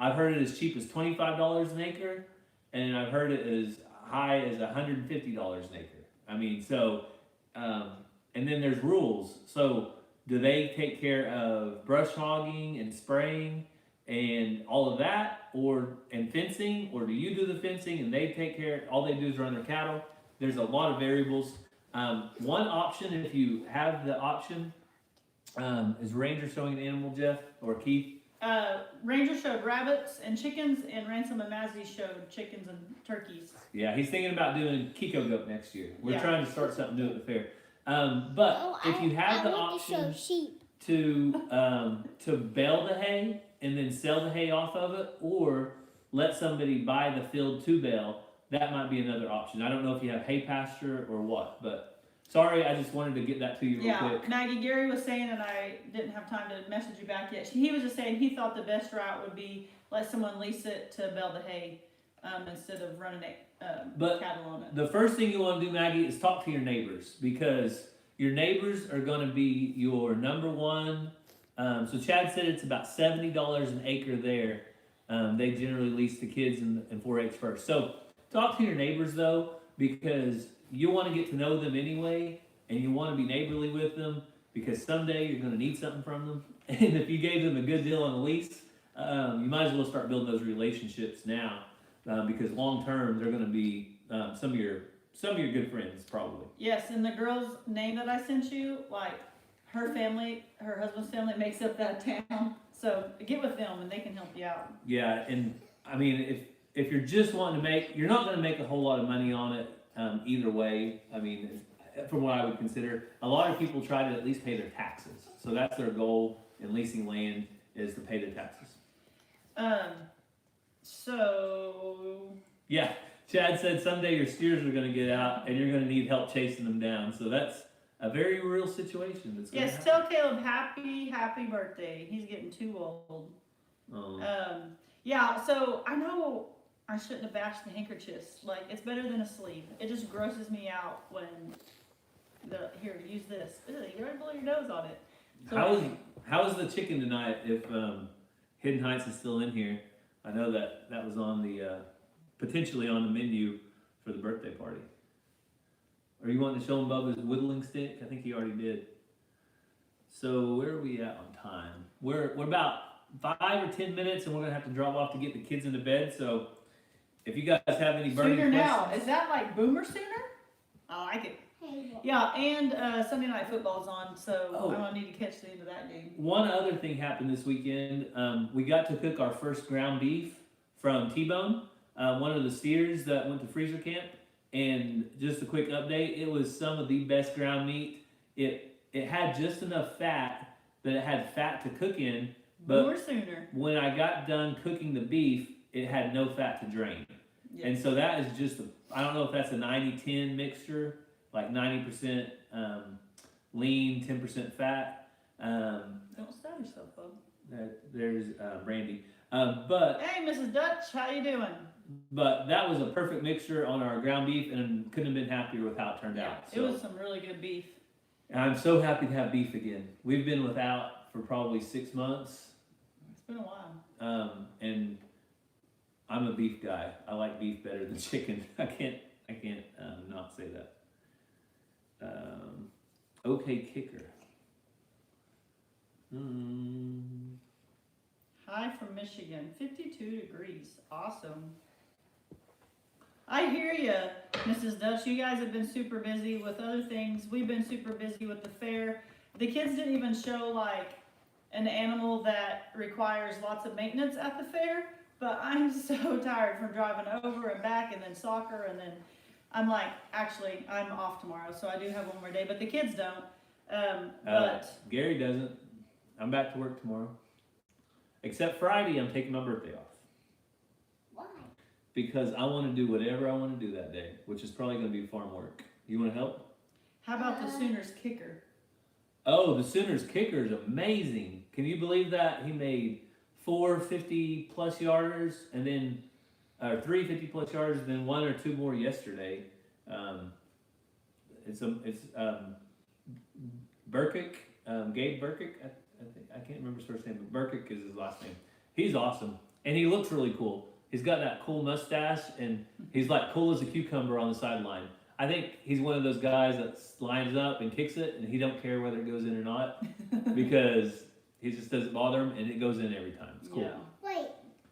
I've heard it as cheap as $25 an acre, and I've heard it as high as $150 an acre. I mean, so, and then there's rules. So, do they take care of brush hogging and spraying and all of that, and fencing, or do you do the fencing and they take care? All they do is run their cattle. There's a lot of variables. One option, if you have the option, is Ranger showing an animal, Jeff or Keith? Ranger showed rabbits and chickens, and Ransom and Mazzy showed chickens and turkeys. Yeah, he's thinking about doing Kiko Goat next year. We're Yeah. trying to start something new at the fair. But if you have the option to bale the hay and then sell the hay off of it, or let somebody buy the field to bale, that might be another option. I don't know if you have hay pasture or what, but sorry, I just wanted to get that to you real quick. Maggie, Gary was saying, and I didn't have time to message you back yet. He was just saying he thought the best route would be let someone lease it to bale the hay instead of running cattle on it. The first thing you want to do, Maggie, is talk to your neighbors, because your neighbors are going to be your number one. So Chad said it's about $70 an acre there. They generally lease the kids and 4-H first. So talk to your neighbors though, because you want to get to know them anyway, and you want to be neighborly with them, because someday you're going to need something from them. And if you gave them a good deal on the lease, you might as well start building those relationships now, because long term they're going to be some of your good friends probably. Yes, and the girl's name that I sent you, like her family, her husband's family makes up that town. So get with them and they can help you out. Yeah, and I mean, if you're just wanting to you're not going to make a whole lot of money on it either way. I mean, from what I would consider, a lot of people try to at least pay their taxes. So that's their goal in leasing land, is to pay their taxes. So Yeah, Chad said someday your steers are going to get out and you're going to need help chasing them down. So that's a very real situation. That's going to yes, happen. tell Caleb happy birthday. He's getting too old. Yeah, so I know I shouldn't have bashed the handkerchiefs. Like, it's better than a sleeve. It just grosses me out when here, use this. Ugh, you already blew your nose on it. So, How is the chicken tonight? If Hidden Heights is still in here, I know that was on the potentially on the menu for the birthday party. Are you wanting to show him Bubba's whittling stick? I think he already did. So where are we at on time? We're about 5 or 10 minutes, and we're gonna have to drop off to get the kids into bed. So if you guys have any burning Sooner now. questions, Is that like Boomer Sooner? I like it. Yeah, and Sunday Night Football's on, so I'm gonna need to catch the end of that game. one other thing happened this weekend. We got to cook our first ground beef from T-Bone, one of the steers that went to freezer camp. And just a quick update, it was some of the best ground meat. It had just enough fat that it had fat to cook in, but More sooner. when I got done cooking the beef, it had no fat to drain. Yes. And so that is just, I don't know if that's a 90-10 mixture, like 90% lean, 10% fat. Don't stop yourself, bub. There's Brandy. But Hey, Mrs. Dutch, how you doing? that was a perfect mixture on our ground beef, and couldn't have been happier with how it turned out. It was some really good beef. And I'm so happy to have beef again. We've been without for probably 6 months. It's been a while. And I'm a beef guy. I like beef better than chicken. I can't not say that. Okay, kicker. Hi from Michigan, 52 degrees. Awesome. I hear you, Mrs. Dutch. You guys have been super busy with other things. We've been super busy with the fair. The kids didn't even show like an animal that requires lots of maintenance at the fair, but I'm so tired from driving over and back and then soccer, and then I'm like, actually, I'm off tomorrow, so I do have one more day, but the kids don't. But Gary doesn't. I'm back to work tomorrow. Except Friday, I'm taking my birthday off. Why? Because I want to do whatever I want to do that day, which is probably going to be farm work. You want to help? how about the Sooners kicker? Oh, the Sooners kicker is amazing. Can you believe that? He made 4 50-plus yarders, and then 3 50-plus yarders, and then 1 or 2 more yesterday. It's Burkick, Gabe Burkick. I can't remember his first name, but Burkick is his last name. He's awesome, and he looks really cool. He's got that cool mustache, and he's like cool as a cucumber on the sideline. I think he's one of those guys that lines up and kicks it, and he don't care whether it goes in or not, because he just doesn't bother him, and it goes in every time. It's cool. Yeah. Wait,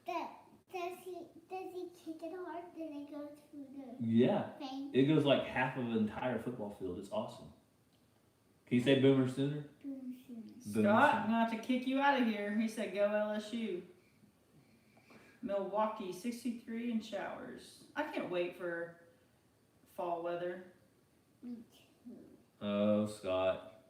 does he kick it hard? Then it goes through the Yeah, thing? it goes like half of an entire football field. It's awesome. Can you say Boomer Sooner? Boom, Boomer Scott, I'm Sooner. gonna have to kick you out of here. He said, go LSU. Milwaukee, 63 and showers. I can't wait for fall weather. Me too. Oh, Scott.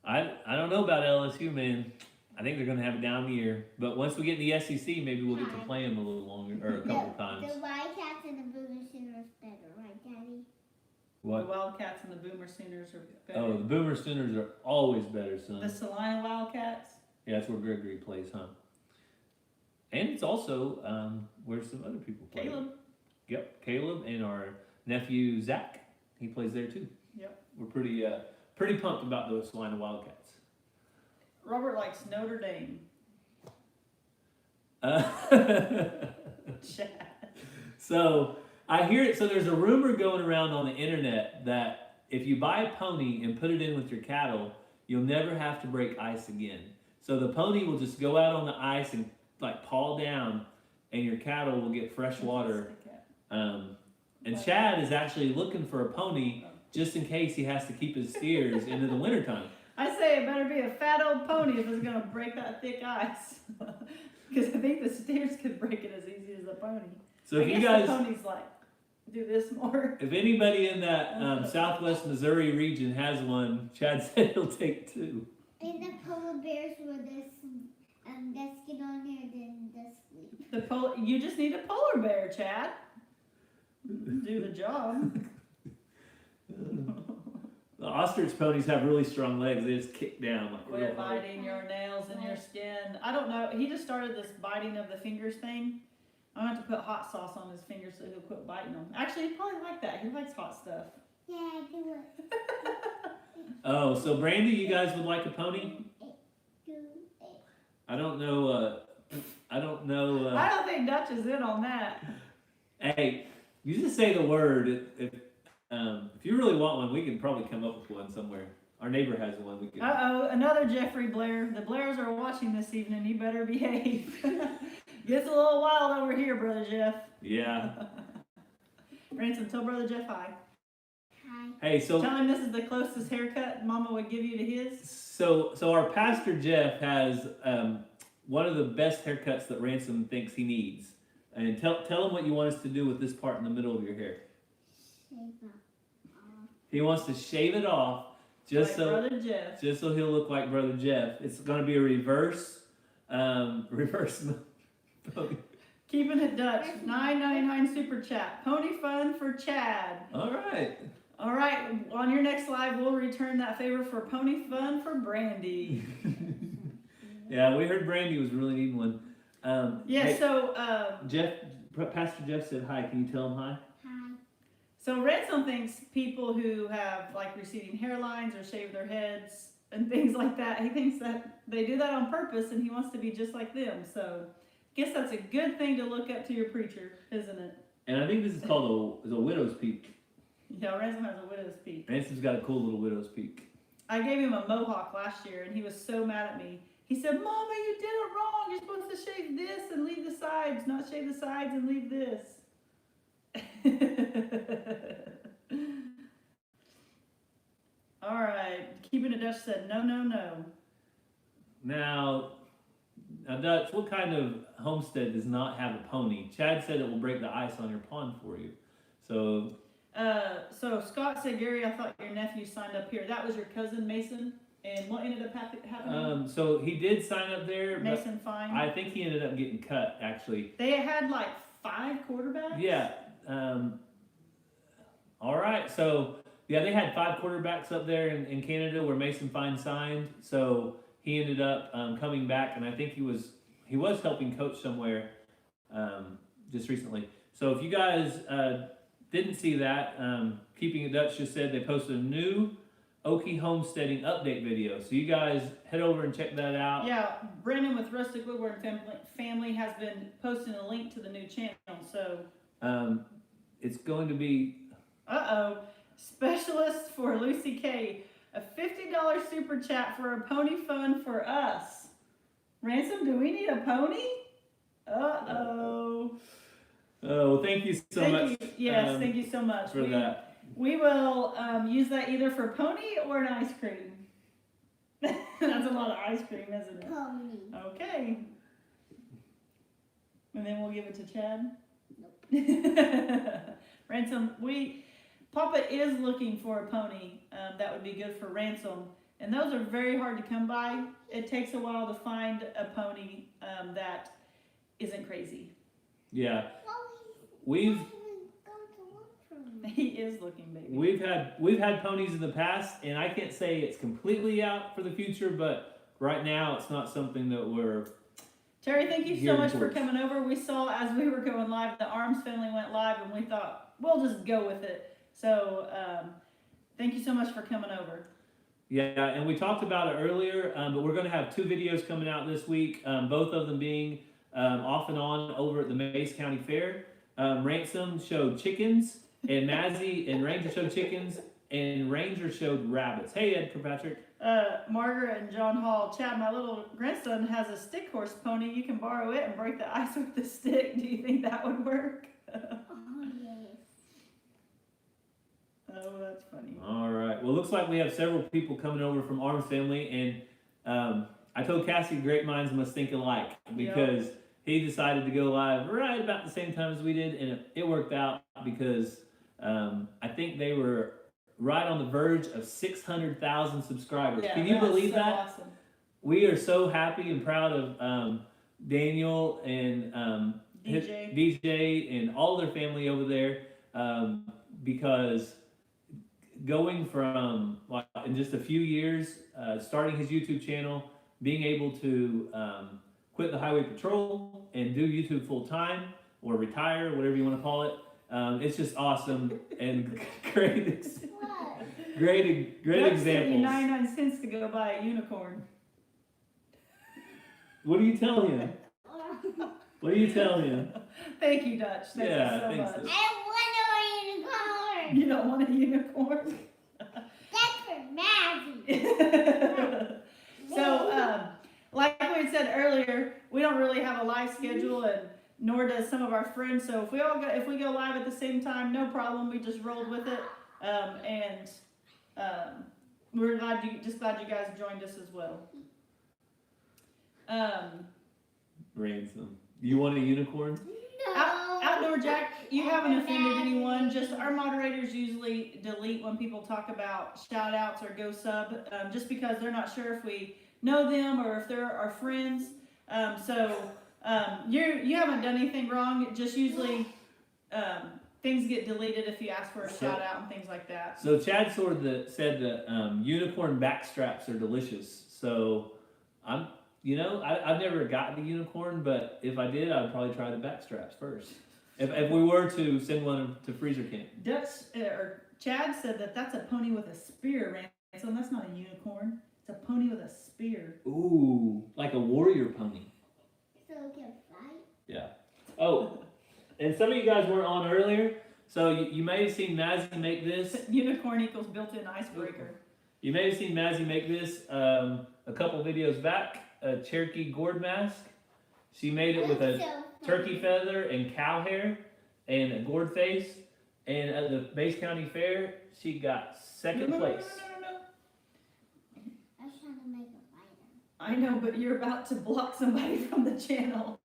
I don't know about LSU, man. I think they're going to have a down year. But once we get in the SEC, maybe we'll get to play them a little longer, or a couple times. The Wildcats and the Boomer Sooners better, right, Daddy? The What? Wildcats and the Boomer Sooners are better. Oh, the Boomer Sooners are always better, son. The Salina Wildcats? Yeah, that's where Gregory plays, huh? And it's also where some other people play. Caleb? Yep, Caleb and our nephew Zach. He plays there too. Yep. We're pretty pumped about those Salina Wildcats. Robert likes Notre Dame. Chad. So I hear it. So there's a rumor going around on the internet that if you buy a pony and put it in with your cattle, you'll never have to break ice again. So the pony will just go out on the ice and like paw down, and your cattle will get fresh water. And Chad is actually looking for a pony just in case he has to keep his steers into the wintertime. I say it better be a fat old pony if it's gonna break that thick ice. Because I think the steers could break it as easy as the pony. So if I you guess guys, the ponies like do this more. if anybody in that Southwest Missouri region has one, Chad said he'll take 2. And the polar bears were this, let's get on here, then this week. You just need a polar bear, Chad. Do the job. The ostrich ponies have really strong legs. They just kick down like real Quit hard. biting your nails and your skin. I don't know. He just started this biting of the fingers thing. I'm gonna have to put hot sauce on his fingers so he'll quit biting them. Actually, he'd probably like that. He likes hot stuff. Yeah, I do it. Oh, so Brandy, you guys would like a pony? Do it. I don't know. I don't know. I don't think Dutch is in on that. Hey, you just say the word. If you really want one, we can probably come up with one somewhere. Our neighbor has one. We can. Uh-oh, another Jeffrey Blair. The Blairs are watching this evening. You better behave. Gets a little wild over here, Brother Jeff. Yeah. Ransom, tell Brother Jeff hi. Hi. Hey, so Tell him this is the closest haircut Mama would give you to his. so our pastor Jeff has one of the best haircuts that Ransom thinks he needs. And tell them what you want us to do with this part in the middle of your hair. He wants to shave it off just Like so Brother Jeff. just so he'll look like Brother Jeff. It's going to be a reverse pony. Keeping it Dutch. $9.99 super chat. Pony fun for Chad. All right. All right. On your next live, we'll return that favor for pony fun for Brandy. Yeah, we heard Brandy was really needing one. Hey, So Pastor Jeff said hi. Can you tell him hi? Hi. So Ransom thinks people who have like receding hairlines or shave their heads and things like that, he thinks that they do that on purpose and he wants to be just like them. So I guess that's a good thing to look up to your preacher, isn't it? And I think this is called a widow's peak. Yeah, Ransom has a widow's peak. Ransom's got a cool little widow's peak. I gave him a mohawk last year and he was so mad at me. He said, Mama, you did it wrong. You're supposed to shave this and leave the sides, not shave the sides and leave this. All right. Keeping it Dutch said, no, no, no. Now, Dutch, what kind of homestead does not have a pony? Chad said it will break the ice on your pond for you. So Scott said, Gary, I thought your nephew signed up here. That was your cousin Mason. And what ended up happening? So he did sign up there, but Mason Fine. I think he ended up getting cut, actually. They had like 5 quarterbacks. Yeah. All right. So, yeah, they had 5 quarterbacks up there in Canada where Mason Fine signed. So he ended up coming back, and I think he was helping coach somewhere just recently. So if you guys didn't see that, Keeping It Dutch just said they posted a new Okie homesteading update video. So you guys head over and check that out. Yeah, Brandon with Rustic Woodward Family has been posting a link to the new channel. So it's going to be specialist for Lucy K. A $50 super chat for a pony fun for us. Ransom, do we need a pony? Oh, well, thank you so much. Yes, thank you so much for that. We will use that either for pony or an ice cream. That's a lot of ice cream, isn't it? Pony. Okay. And then we'll give it to Chad? Nope. Ransom, Papa is looking for a pony that would be good for Ransom. And those are very hard to come by. It takes a while to find a pony that isn't crazy. Yeah. He is looking, baby. We've had ponies in the past, and I can't say it's completely out for the future, but right now it's not something that we're. Terry, thank you so much for coming over. We saw as we were going live, the Arms family went live, and we thought we'll just go with it. So thank you so much for coming over. Yeah, and we talked about it earlier, but we're going to have 2 videos coming out this week, both of them being off and on over at the Mays County Fair. Ransom showed chickens, and Mazzy and Ranger showed chickens, and Ranger showed rabbits. Hey, Ed Kirkpatrick. Margaret and John Hall. Chad, my little grandson has a stick horse pony. You can borrow it and break the ice with the stick. Do you think that would work? Oh, yes. Oh, that's funny. All right. Well, looks like we have several people coming over from Arms Family, and I told Cassie great minds must think alike because he decided to go live right about the same time as we did, and it worked out because I think they were right on the verge of 600,000 subscribers. Yeah, Can you believe so that? Awesome. We are so happy and proud of Daniel and DJ and all their family over there because going from in just a few years, starting his YouTube channel, being able to quit the highway patrol and do YouTube full time or retire, whatever you want to call it. It's just awesome and great examples. 99 cents to go buy a unicorn. What do you tell him? What do you tell him? Thank you, Dutch. Thank you so much. So. I don't want a unicorn. You don't want a unicorn? That's for Mazzy. So, like we had said earlier, we don't really have a live schedule, and nor does some of our friends. So if we go live at the same time, no problem. We just rolled with it, and we're glad you guys joined us as well. Ransom. Do you want a unicorn? Outdoor Jack, you haven't offended anyone. Just our moderators usually delete when people talk about shout outs or go sub, just because they're not sure if we know them or if they're our friends. You haven't done anything wrong. Just usually things get deleted if you ask for a shout out and things like that. So Chad said that unicorn backstraps are delicious. So I've never gotten the unicorn, but if I did, I'd probably try the backstraps first. If we were to send one to freezer camp. Chad said that that's a pony with a spear, Ransom. That's not a unicorn. It's a pony with a spear. Ooh, like a warrior pony. So it can fight? Yeah. Oh, and some of you guys weren't on earlier, so you may have seen Mazzy make this. Unicorn equals built-in icebreaker. You may have seen Mazzy make this a couple videos back, a Cherokee gourd mask. She made it with a turkey feather and cow hair and a gourd face. And at the Mays County Fair, she got second place. No. I was trying to make a fighter. I know, but you're about to block somebody from the channel.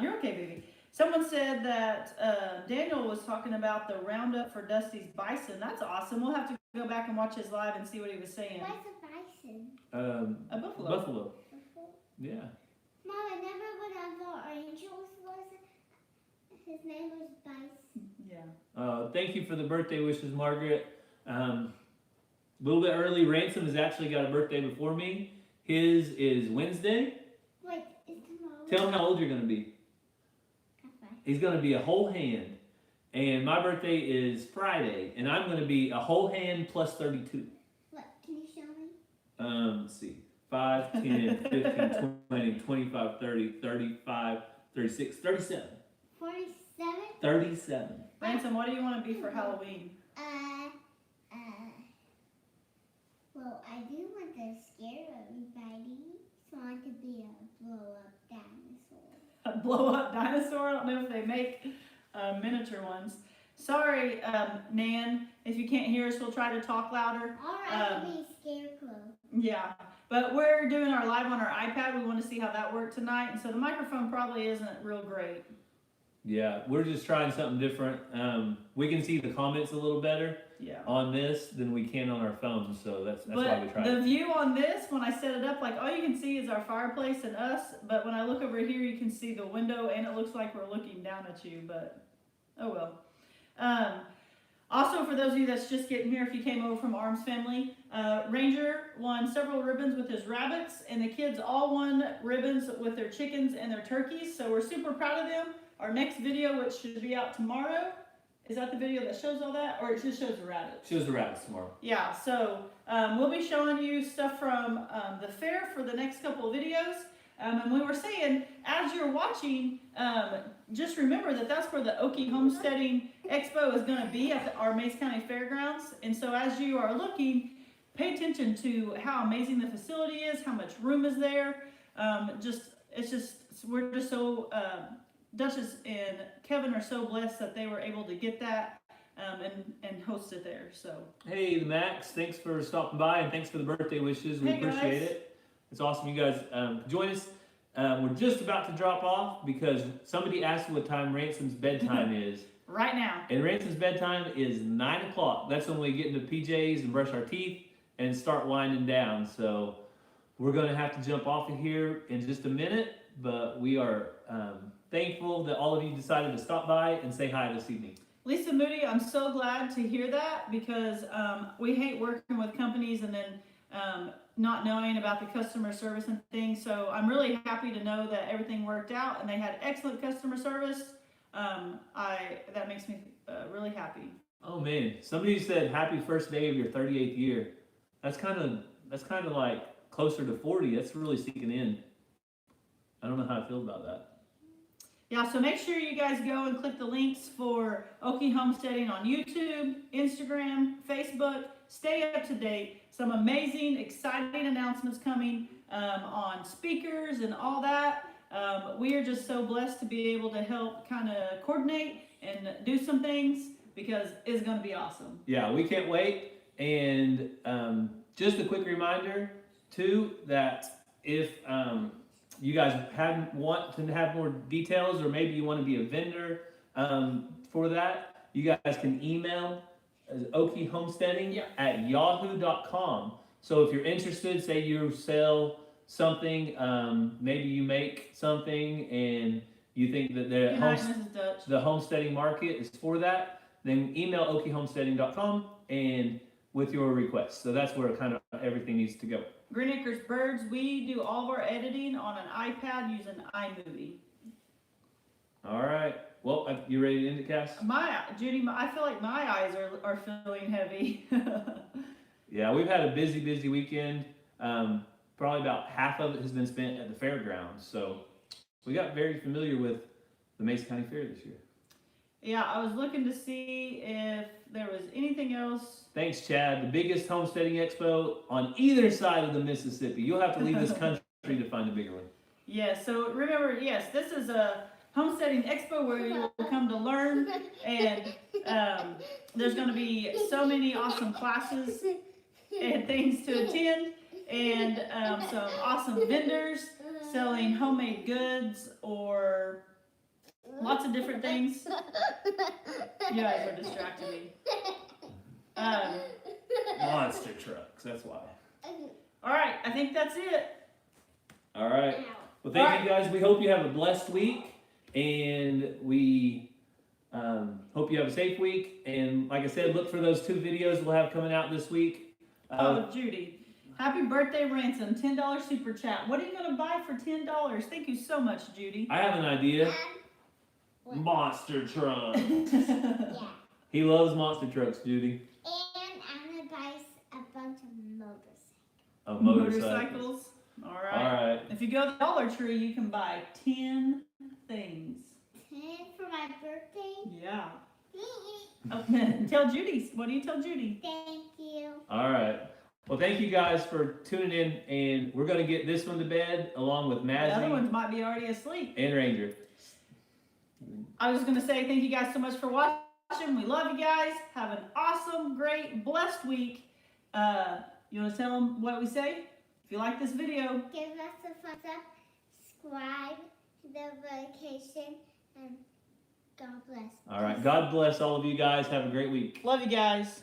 You're okay, baby. Someone said that Daniel was talking about the roundup for Dusty's bison. That's awesome. We'll have to go back and watch his live and see what he was saying. What's a bison? A buffalo. Buffalo. Yeah. Mom, I never went on the angels was. His name was Bison. Yeah. Thank you for the birthday wishes, Margaret. A little bit early. Ransom has actually got a birthday before me. His is Wednesday. Wait, it's tomorrow. Tell him how old you're going to be. Okay. He's going to be a whole hand. And my birthday is Friday. And I'm going to be a whole hand plus 32. What? Can you show me? Let's see. 5, 10, 15, 20, 25, 30, 35, 36, 37. 47? 37. Ransom, what do you want to be for Halloween? Well, I do want to scare everybody, so I could be a blow-up dinosaur. A blow-up dinosaur? I don't know if they make miniature ones. Sorry, Nan, if you can't hear us, we'll try to talk louder. Or I could be a scarecrow. Yeah, but we're doing our live on our iPad. We want to see how that worked tonight, and so the microphone probably isn't real great. Yeah, we're just trying something different. We can see the comments a little better on this than we can on our phones, so that's why we tried the it. view on this, when I set it up, like all you can see is our fireplace and us, but when I look over here, you can see the window, and it looks like we're looking down at you, but oh well. Also, for those of you that's just getting here, if you came over from Arms Family, Ranger won several ribbons with his rabbits, and the kids all won ribbons with their chickens and their turkeys, so we're super proud of them. Our next video, which should be out tomorrow, is that the video that shows all that, or it just shows the rabbits? Shows the rabbits tomorrow. Yeah, so we'll be showing you stuff from the fair for the next couple of videos. And we were saying, as you're watching, just remember that that's where the Okie Homesteading Expo is going to be at our Mays County Fairgrounds. And so as you are looking, pay attention to how amazing the facility is, how much room is there. We're just so, Duchess and Kevin are so blessed that they were able to get that and host it there. So Hey, Max, thanks for stopping by and thanks for the birthday wishes. We appreciate it. It's awesome you guys join us. We're just about to drop off because somebody asked what time Ransom's bedtime is. Right now. And Ransom's bedtime is 9 o'clock. That's when we get into PJs and brush our teeth and start winding down. So we're going to have to jump off of here in just a minute, but we are thankful that all of you decided to stop by and say hi this evening. Lisa Moody, I'm so glad to hear that because we hate working with companies and then not knowing about the customer service and things. So I'm really happy to know that everything worked out and they had excellent customer service. That makes me really happy. Oh man, somebody said happy first day of your 38th year. That's kind of like closer to 40. That's really sinking in. I don't know how I feel about that. Yeah, so make sure you guys go and click the links for Okie Homesteading on YouTube, Instagram, Facebook. Stay up to date. Some amazing, exciting announcements coming on speakers and all that. We are just so blessed to be able to help kind of coordinate and do some things because it's going to be awesome. Yeah, we can't wait. And just a quick reminder, too, that if you guys want to have more details, or maybe you want to be a vendor for that, you guys can email okiehomesteading at yahoo.com. So if you're interested, say you sell something, maybe you make something and you think that Good night, Mrs. Dutch. the homesteading market is for that, then email okiehomesteading.com and with your request. So that's where kind of everything needs to go. Green Acres Birds, we do all of our editing on an iPad using iMovie. All right. Well, you ready to end it, Cass? Judy, I feel like my eyes are feeling heavy. Yeah, we've had a busy weekend. Probably about half of it has been spent at the fairgrounds. So we got very familiar with the Mason County Fair this year. Yeah, I was looking to see if there was anything else. Thanks, Chad. The biggest homesteading expo on either side of the Mississippi. You'll have to leave this country to find a bigger one. Yes, so remember, yes, this is a homesteading expo where you will come to learn, and there's going to be so many awesome classes and things to attend, and some awesome vendors selling homemade goods or lots of different things. You guys are distracting me. Monster trucks, that's why. All right, I think that's it. All right. Well, thank you guys. We hope you have a blessed week, and we hope you have a safe week. And like I said, look for those 2 videos we'll have coming out this week. Judy. Happy birthday, Ransom. $10 super chat. What are you going to buy for $10? Thank you so much, Judy. I have an idea. Monster truck. Yeah. He loves monster trucks, Judy. And I'm gonna buy a bunch of motorcycles. Oh, motorcycles. All right. All right. If you go to the Dollar Tree, you can buy 10 things. 10 for my birthday? Yeah. Oh, tell Judy. What do you tell Judy? Thank you. All right. Well, thank you guys for tuning in, and we're going to get this one to bed along with The other Mazzy ones might be already asleep. and Ranger. I was going to say thank you guys so much for watching. We love you guys. Have an awesome, great, blessed week. You want to tell them what we say? If you like this video, Give us a thumbs up, subscribe to the notification, and God bless. All right. God bless all of you guys. Have a great week. love you guys.